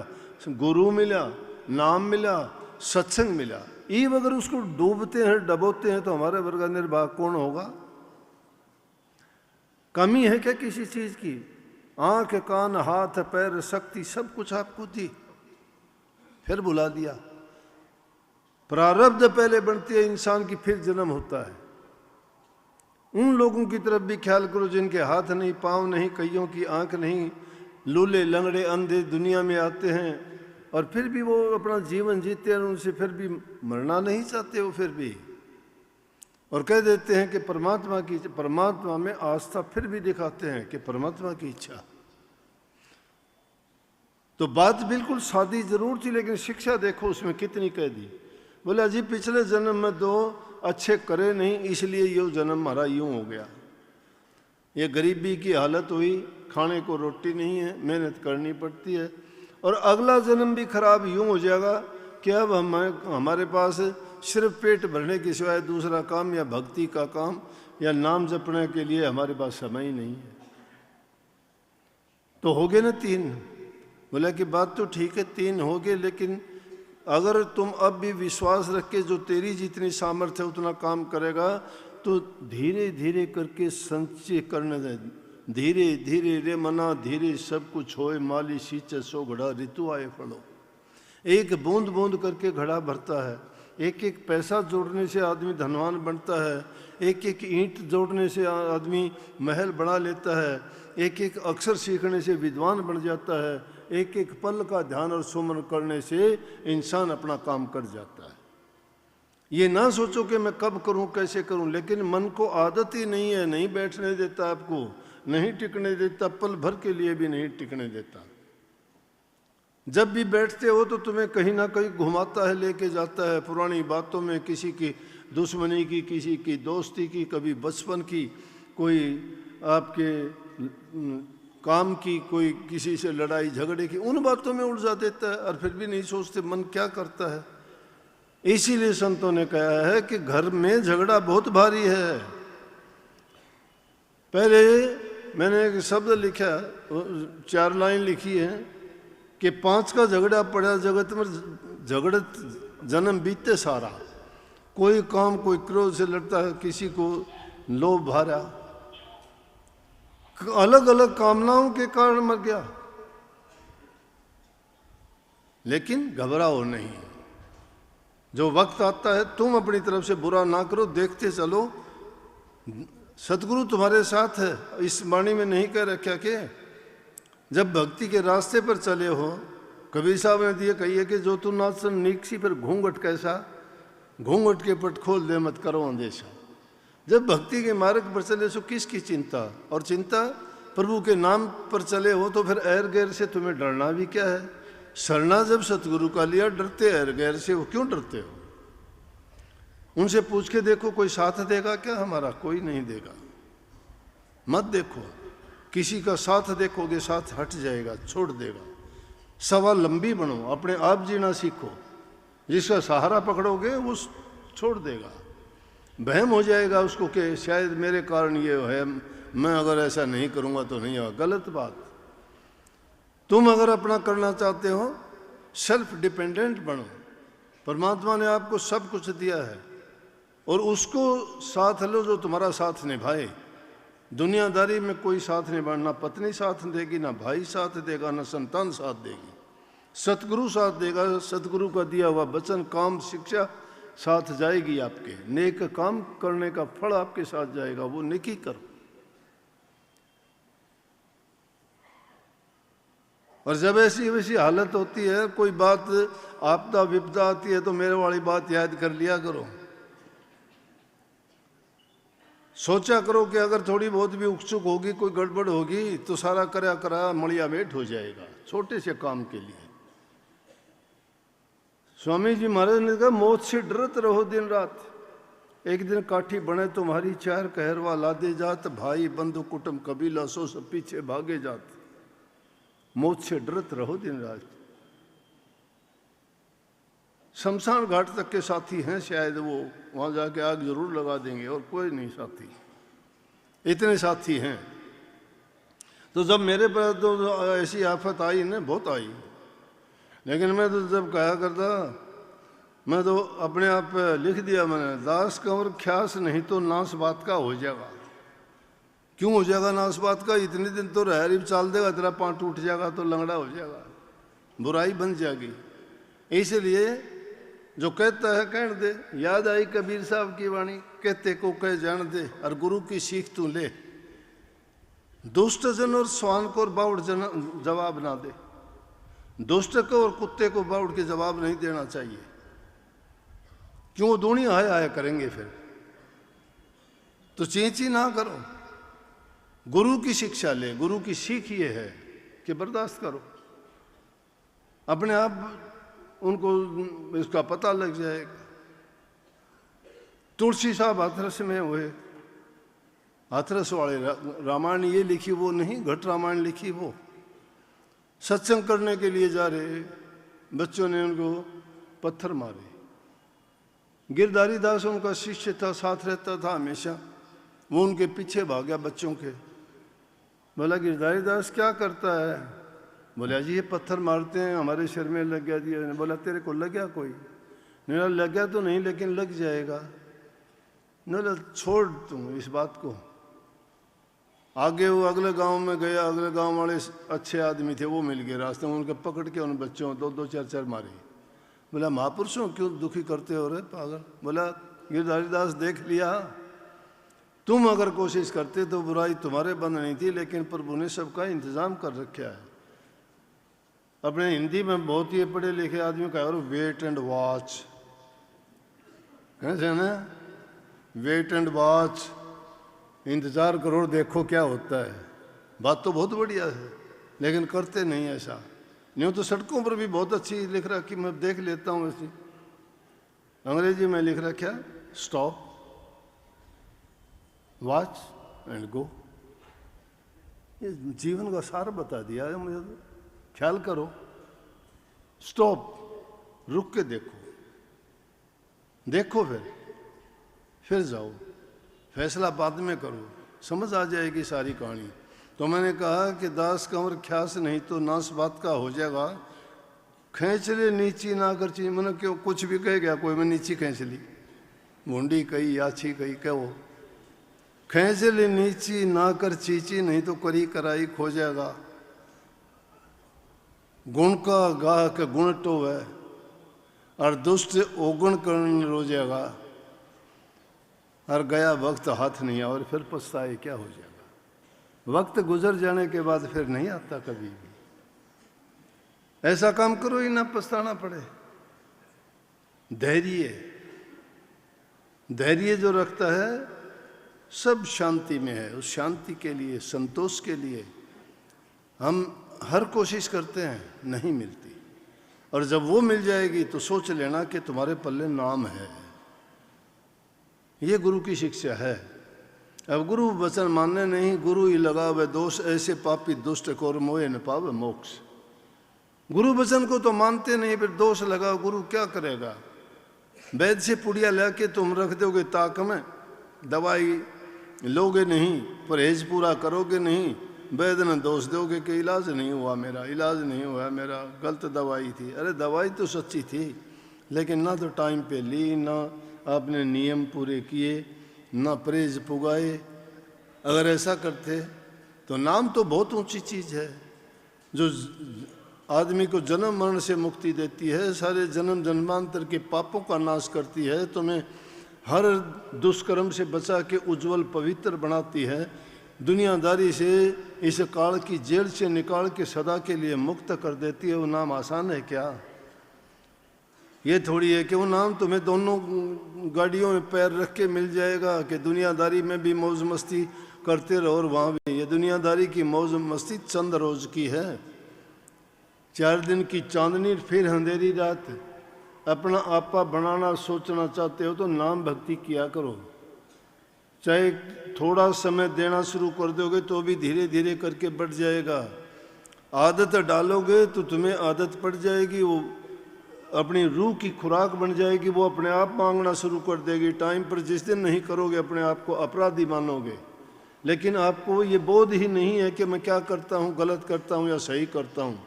गुरु मिला, नाम मिला, सत्संग मिला। ईब अगर उसको डूबते हैं डबोते हैं तो हमारे वर्ग निर्वाह कौन होगा? कमी है क्या किसी चीज की? आंख कान हाथ पैर शक्ति सब कुछ आपको दी, फिर बुला दिया। प्रारब्ध पहले बनती है इंसान की, फिर जन्म होता है। उन लोगों की तरफ भी ख्याल करो जिनके हाथ नहीं, पांव नहीं, कईयों की आंख नहीं, लूले लंगड़े अंधे दुनिया में आते हैं और फिर भी वो अपना जीवन जीते हैं। उनसे फिर भी मरना नहीं चाहते वो, फिर भी और कह देते हैं कि परमात्मा में आस्था फिर भी दिखाते हैं कि परमात्मा की इच्छा। तो बात बिल्कुल सादी जरूर थी, लेकिन शिक्षा देखो उसमें कितनी कह दी। बोला जी पिछले जन्म में 2 अच्छे करे नहीं, इसलिए ये जन्म हमारा यूं हो गया। ये गरीबी की हालत हुई, खाने को रोटी नहीं है, मेहनत करनी पड़ती है। और अगला जन्म भी खराब यूं हो जाएगा कि अब हमारे पास सिर्फ पेट भरने के सिवाय दूसरा काम या भक्ति का काम या नाम जपने के लिए हमारे पास समय ही नहीं है। तो हो गए ना 3। बोला कि बात तो ठीक है 3 हो गए, लेकिन अगर तुम अब भी विश्वास रख के जो तेरी जितनी सामर्थ्य है उतना काम करेगा तो धीरे धीरे करके संचय करने दे। धीरे धीरे रे मना धीरे सब कुछ होए, माली सींचे सो घड़ा ऋतु आए फलो। एक बूंद बूंद करके घड़ा भरता है। एक एक पैसा जोड़ने से आदमी धनवान बनता है। एक एक ईंट जोड़ने से आदमी महल बना लेता है। एक एक अक्षर सीखने से विद्वान बन जाता है। एक एक पल का ध्यान और सुमन करने से इंसान अपना काम कर जाता है। ये ना सोचो कि मैं कब करूं कैसे करूं, लेकिन मन को आदत ही नहीं है, नहीं बैठने देता, आपको नहीं टिकने देता, पल भर के लिए भी नहीं टिकने देता। जब भी बैठते हो तो तुम्हें कहीं ना कहीं घुमाता है, लेके जाता है पुरानी बातों में, किसी की दुश्मनी की, किसी की दोस्ती की, कभी बचपन की, कोई आपके काम की, कोई किसी से लड़ाई झगड़े की, उन बातों में उलझा देता है और फिर भी नहीं सोचते मन क्या करता है। इसीलिए संतों ने कहा है कि घर में झगड़ा बहुत भारी है। पहले मैंने एक शब्द लिखा, 4 लाइन लिखी है कि 5 का झगड़ा पड़ा जगत में, झगड़त जन्म बीते सारा। कोई काम कोई क्रोध से लड़ता है, किसी को लोभ भारा, अलग अलग कामनाओं के कारण मर गया। लेकिन घबराओ नहीं, जो वक्त आता है तुम अपनी तरफ से बुरा ना करो, देखते चलो, सतगुरु तुम्हारे साथ है। इस वाणी में नहीं कह रखा कि जब भक्ति के रास्ते पर चले हो, कबीर साहब ने दिए कहिए कि जो तू नाच नीक सी फिर घूंघट कैसा, घूंघट के पट खोल दे मत करो अंदेशा। जब भक्ति के मार्ग पर चले सो किसकी चिंता, और चिंता प्रभु के नाम पर चले हो तो फिर एर गैर से तुम्हें डरना भी क्या है। शरणा जब सतगुरु का लिया, डरते एर गैर से वो क्यों डरते हो। उनसे पूछ के देखो कोई साथ देगा क्या हमारा, कोई नहीं देगा। मत देखो, किसी का साथ देखोगे साथ हट जाएगा, छोड़ देगा। सवा लंबी बनो, अपने आप जीना सीखो। जिसका सहारा पकड़ोगे वो छोड़ देगा। वहम हो जाएगा उसको कि शायद मेरे कारण ये है, मैं अगर ऐसा नहीं करूँगा तो नहीं होगा। गलत बात। तुम अगर अपना करना चाहते हो, सेल्फ डिपेंडेंट बनो। परमात्मा ने आपको सब कुछ दिया है और उसको साथ लो जो तुम्हारा साथ निभाए। दुनियादारी में कोई साथ नहीं बढ़ना, पत्नी साथ देगी, ना भाई साथ देगा, ना संतान साथ देगी। सतगुरु साथ देगा। सतगुरु का दिया हुआ वचन, काम, शिक्षा साथ जाएगी आपके। नेक काम करने का फल आपके साथ जाएगा, वो नेकी करो। और जब ऐसी वैसी हालत होती है, कोई बात आपदा विपदा आती है तो मेरे वाली बात याद कर लिया करो। सोचा करो कि अगर थोड़ी बहुत भी उकचुक होगी, कोई गड़बड़ होगी तो सारा करा करा मड़िया मेट हो जाएगा छोटे से काम के लिए। स्वामी जी महाराज ने कहा मौत से डरत रहो दिन रात। एक दिन काठी बने तुम्हारी, चार कहरवा लादे जात, भाई बंधु कुटुंब कबीला सो सब पीछे भागे जात। मौत से डरत रहो दिन रात। शमशान घाट तक के साथी हैं शायद, वो वहां जाके आग जरूर लगा देंगे और कोई नहीं साथी। इतने साथी हैं। तो जब मेरे पर तो ऐसी आफत आई ना, बहुत आई, लेकिन मैं तो जब कहा करता, मैं तो अपने आप पे लिख दिया मैंने, दास कंवर ख्यास नहीं तो नाश बात का हो जाएगा। क्यों हो जाएगा नाश बात का, इतने दिन तो रहरीब चाल देगा, तेरा पाँव टूट जाएगा तो लंगड़ा हो जाएगा, बुराई बन जाएगी। इसलिए जो कहता है कहने दे। याद आई कबीर साहब की वाणी, कहते को कह जान दे और गुरु की सीख तू ले। दुष्ट जन और स्वान को और बाउड़ जन जवाब ना दे। दुष्ट को और कुत्ते को बाउड़ के जवाब नहीं देना चाहिए, क्यों दोनों आया आया करेंगे फिर। तो चींची ना करो, गुरु की शिक्षा ले। गुरु की सीख ये है कि बर्दाश्त करो, अपने आप उनको इसका पता लग जाएगा। तुलसी साहब हाथरस में हुए, हाथरस वाले रामायण ये लिखी वो नहीं, घट रामायण लिखी वो। सत्संग करने के लिए जा रहे, बच्चों ने उनको पत्थर मारे। गिरधारी दास उनका शिष्य था, साथ रहता था हमेशा। वो उनके पीछे भाग गया बच्चों के। बोला गिरधारी दास क्या करता है? बोला जी ये पत्थर मारते हैं, हमारे सिर में लग गया जी। बोला तेरे को लग गया कोई? नहीं लग गया तो नहीं, लेकिन लग जाएगा। नहीं छोड़ तुम इस बात को। आगे वो अगले गांव में गया, अगले गांव वाले अच्छे आदमी थे, वो मिल गए रास्ते में। उनके पकड़ के उन बच्चों दो दो चार चार मारे। बोला महापुरुषों क्यों दुखी करते हो रे पागल? बोला गिरधारी दास देख लिया, तुम अगर कोशिश करते तो बुराई तुम्हारे बंद नहीं थी, लेकिन प्रभु ने सबका इंतजाम कर रखा है। अपने हिंदी में बहुत ही पढ़े लिखे आदमी कहा वेट एंड वॉच, कैसे ना, वेट एंड वॉच, इंतजार करो देखो क्या होता है। बात तो बहुत बढ़िया है, लेकिन करते नहीं ऐसा। नहीं तो सड़कों पर भी बहुत अच्छी लिख रहा कि मैं देख लेता हूँ ऐसी, अंग्रेजी में लिख रहा क्या, स्टॉप वॉच एंड गो। ये जीवन का सार बता दिया है मुझे तो। ख्याल करो, स्टॉप, रुक के देखो, देखो फिर जाओ, फैसला बाद में करो, समझ आ जाएगी सारी कहानी। तो मैंने कहा कि दास कंवर ख्यास नहीं तो नाश बात का हो जाएगा। खींच ले नीची ना कर ची, मैंने क्यों कुछ भी कह गया कोई, मैं नीची खींच ली, भूंडी कही याची कही, क्या वो खींच ले नीची ना कर चीची, नहीं तो करी कराई खो जाएगा। गुण का गाह का गुण तो है और दुष्ट ओगुण करण रो जाएगा। और गया वक्त हाथ नहीं आया और फिर पछताए क्या हो जाएगा। वक्त गुजर जाने के बाद फिर नहीं आता कभी भी। ऐसा काम करो ही ना पछताना पड़े। धैर्य जो रखता है सब शांति में है। उस शांति के लिए, संतोष के लिए हम हर कोशिश करते हैं, नहीं मिलती। और जब वो मिल जाएगी तो सोच लेना कि तुम्हारे पल्ले नाम है। ये गुरु की शिक्षा है। अब गुरु वचन मानने नहीं, गुरु ही लगावे दोष, ऐसे पापी दुष्ट को मोहे न पावे मोक्ष। गुरु वचन को तो मानते नहीं, फिर दोष लगाओ। गुरु क्या करेगा? वैद्य से पुड़िया लेके तुम रख दोगे ताक में, दवाई लोगे नहीं, परहेज पूरा करोगे नहीं, वैद्य ने दोष दोगे कि इलाज नहीं हुआ मेरा, इलाज नहीं हुआ मेरा, गलत दवाई थी। अरे दवाई तो सच्ची थी, लेकिन ना तो टाइम पे ली, ना आपने नियम पूरे किए, ना परहेज पुगाए। अगर ऐसा करते तो नाम तो बहुत ऊंची चीज़ है, जो आदमी को जन्म मरण से मुक्ति देती है, सारे जन्म जन्मांतर के पापों का नाश करती है, तुम्हें हर दुष्कर्म से बचा के उज्जवल पवित्र बनाती है, दुनियादारी से इस काल की जेल से निकाल के सदा के लिए मुक्त कर देती है। वो नाम आसान है क्या? ये थोड़ी है कि वो नाम तुम्हें दोनों गाड़ियों में पैर रख के मिल जाएगा कि दुनियादारी में भी मौज मस्ती करते रहो और वहाँ भी। ये दुनियादारी की मौज मस्ती चंद रोज की है, 4 दिन की चांदनी फिर अंधेरी रात। अपना आपा बनाना सोचना चाहते हो तो नाम भक्ति किया करो। चाहे थोड़ा समय देना शुरू कर दोगे तो भी धीरे धीरे करके बढ़ जाएगा। आदत डालोगे तो तुम्हें आदत पड़ जाएगी, वो अपनी रूह की खुराक बन जाएगी, वो अपने आप मांगना शुरू कर देगी। टाइम पर जिस दिन नहीं करोगे अपने आप को अपराधी मानोगे। लेकिन आपको ये बोध ही नहीं है कि मैं क्या करता हूँ, गलत करता हूँ या सही करता हूँ।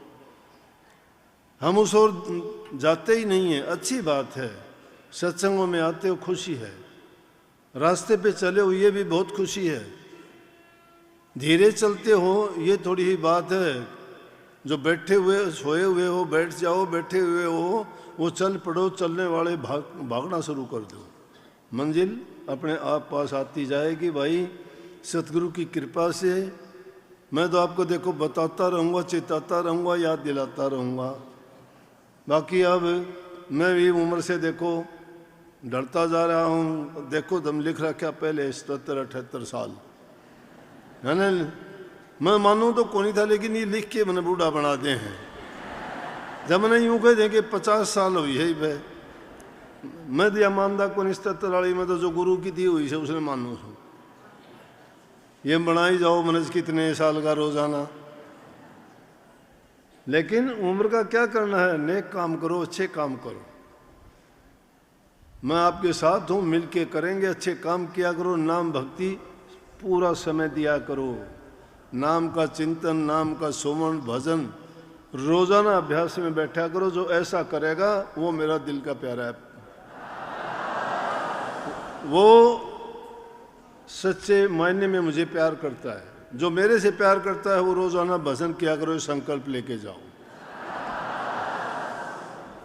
हम उस ओर जाते ही नहीं हैं। अच्छी बात है, सत्संगों में आते हो, खुशी है। रास्ते पे चले हो, ये भी बहुत खुशी है। धीरे चलते हो, ये थोड़ी ही बात है। जो बैठे हुए सोए हुए हो, बैठ जाओ, बैठे हुए हो वो चल पड़ो, चलने वाले भागना शुरू कर दो। मंजिल अपने आप पास आती जाएगी भाई, सतगुरु की कृपा से। मैं तो आपको देखो बताता रहूँगा, चेताता रहूँगा, याद दिलाता रहूँगा। बाकी अब मैं भी उम्र से देखो डरता जा रहा हूँ। देखो दम लिख रखा पहले 77-78 साल है ना। मैं मानूँ तो कौन था, लेकिन ये लिख के मैंने बूढ़ा बना दे हैं। जब मैंने यूँ कह दें कि 50 साल हुई है भाई, मैं दिया मानदा कौन 77 वाली में तो जो गुरु की दी हुई से उसने मानू छूँ। ये बनाई जाओ मनज कितने साल का रोजाना। लेकिन उम्र का क्या करना है, नेक काम करो, अच्छे काम करो। मैं आपके साथ हूँ, मिल के करेंगे, अच्छे काम किया करो। नाम भक्ति पूरा समय दिया करो। नाम का चिंतन, नाम का सुमन, भजन रोजाना अभ्यास में बैठा करो। जो ऐसा करेगा वो मेरा दिल का प्यारा है, वो सच्चे मायने में मुझे प्यार करता है। जो मेरे से प्यार करता है वो रोजाना भजन किया करो, संकल्प लेके जाओ।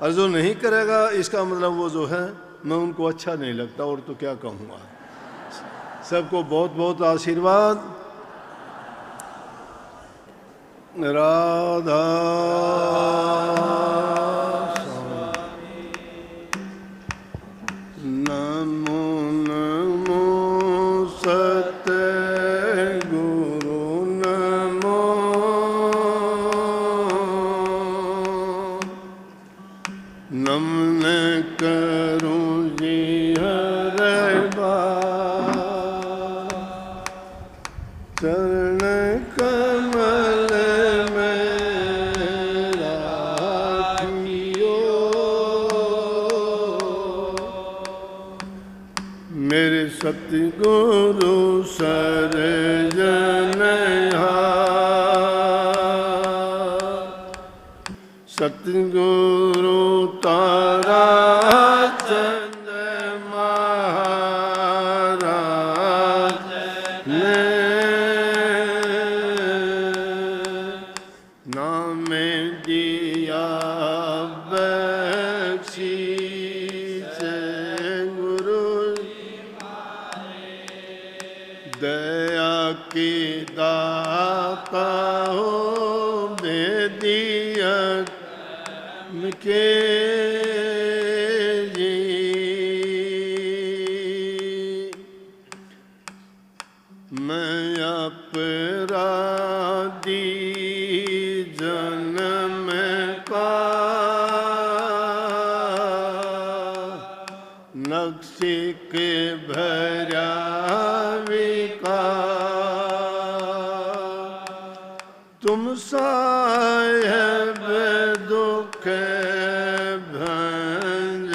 और जो नहीं करेगा इसका मतलब वो जो है मैं उनको अच्छा नहीं लगता, और तो क्या कहूँगा। सबको बहुत बहुत आशीर्वाद। राधा नमो नमो सतगुरु नमो नमन करूं जी हर बार चरण कमल में राखियो। मेरे सतगुरु सरजनहार, सतगुरु तारा चंद महाराज ने नाम दिया बख्शीश। गुरु दया की दात दियत के जी। मैं अपराधी जन्म का नक्सिक भरा तुम साहेब दुख भंजना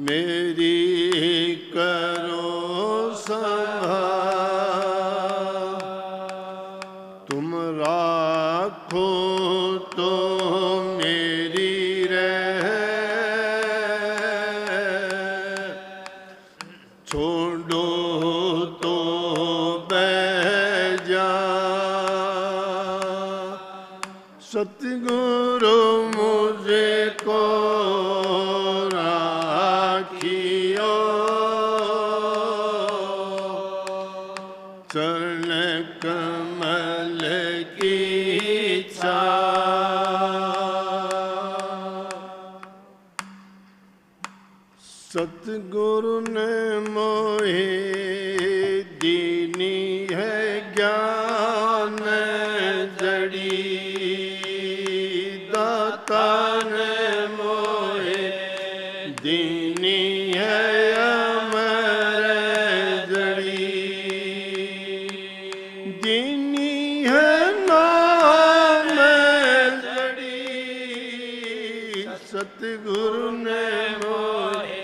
मेरी करो संभाल। तुम राखो तो मेरी रह, छोड़ो तो सतगुरु मुझको राखियो, चरण कमल की छाया। सतगुरु ने मोहे दीनी है ज्ञान जड़ी, दीनी है अमर जड़ी, दीनी है नाम जड़ी। सतगुरु ने मोहे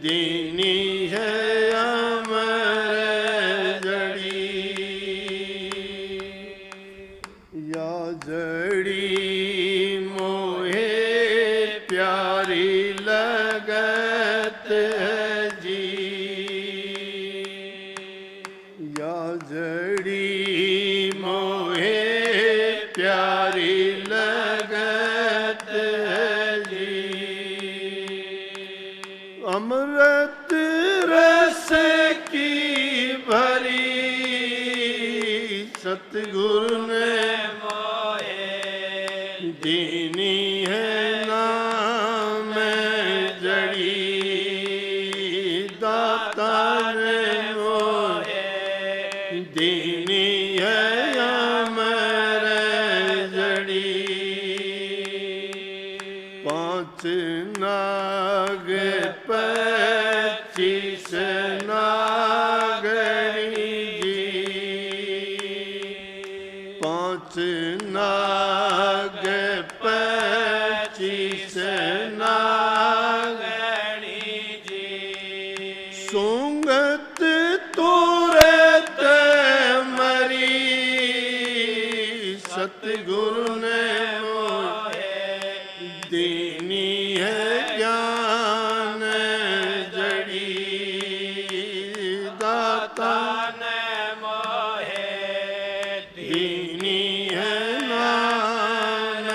दीनी है अमर जड़ी, या जड़ी मोहे प्यारी लगत है जी। या जड़ी मोहे प्यारी लगत है जी। अमृत रस की भरी सतगुरु ने मोहे दीनी है नाम जड़ी, दाता ने मोहे दीनी है अमर जड़ी। पांच नाग 25 नागणी जी, पांच नाग 25 नागणी जी। सुंगत तुरत मरी सतगुरु ने मोहे दीनी है ज्ञान जड़ी, दाता ने मोहे दीनी है नाम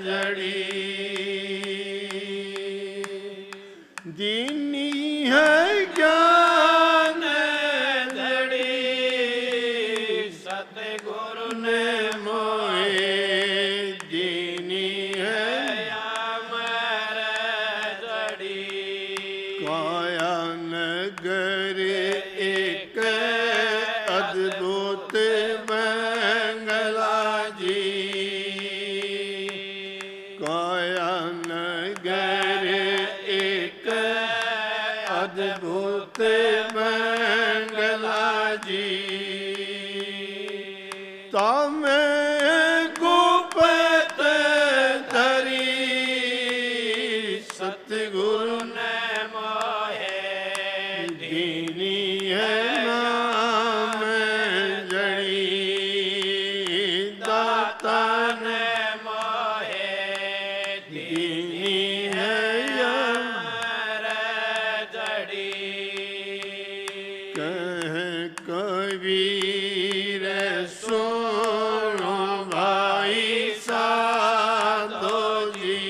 जड़ी। दीनी है ज्ञान जड़ी सतगुरु ने मोहे दीनी है अमर जड़ी। काया नगर एक अद्भुत बंगला जी, काया नगर एक अद्भुत बंगला जी। तामे गुप्त धरी सतगुरु ने मोहे दीनी है नाम जड़ी, दाता ने मोहे दीनी है अमर जड़ी। कह कबीर सुनो भाई साधो जी,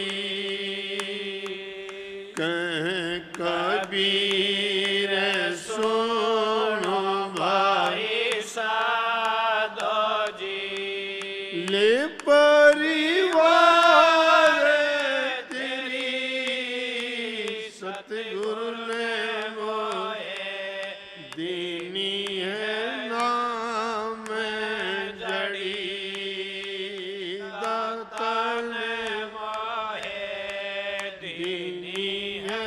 कह कबीर सुनो भाई साधो ले परिवार तेरी सतगुरु ने मोहे दीनी है नाम जड़ी दाता ने मोहे दीनी है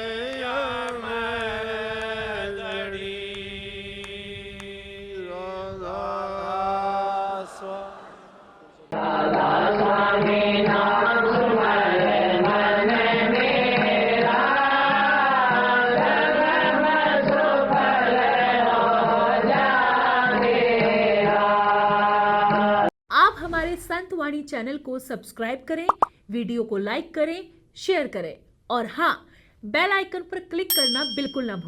अमर जड़ी राधा आप हमारे संत वाणी चैनल को सब्सक्राइब करें, वीडियो को लाइक करें, शेयर करें और हाँ, बेल आइकन पर क्लिक करना बिल्कुल ना भूलें।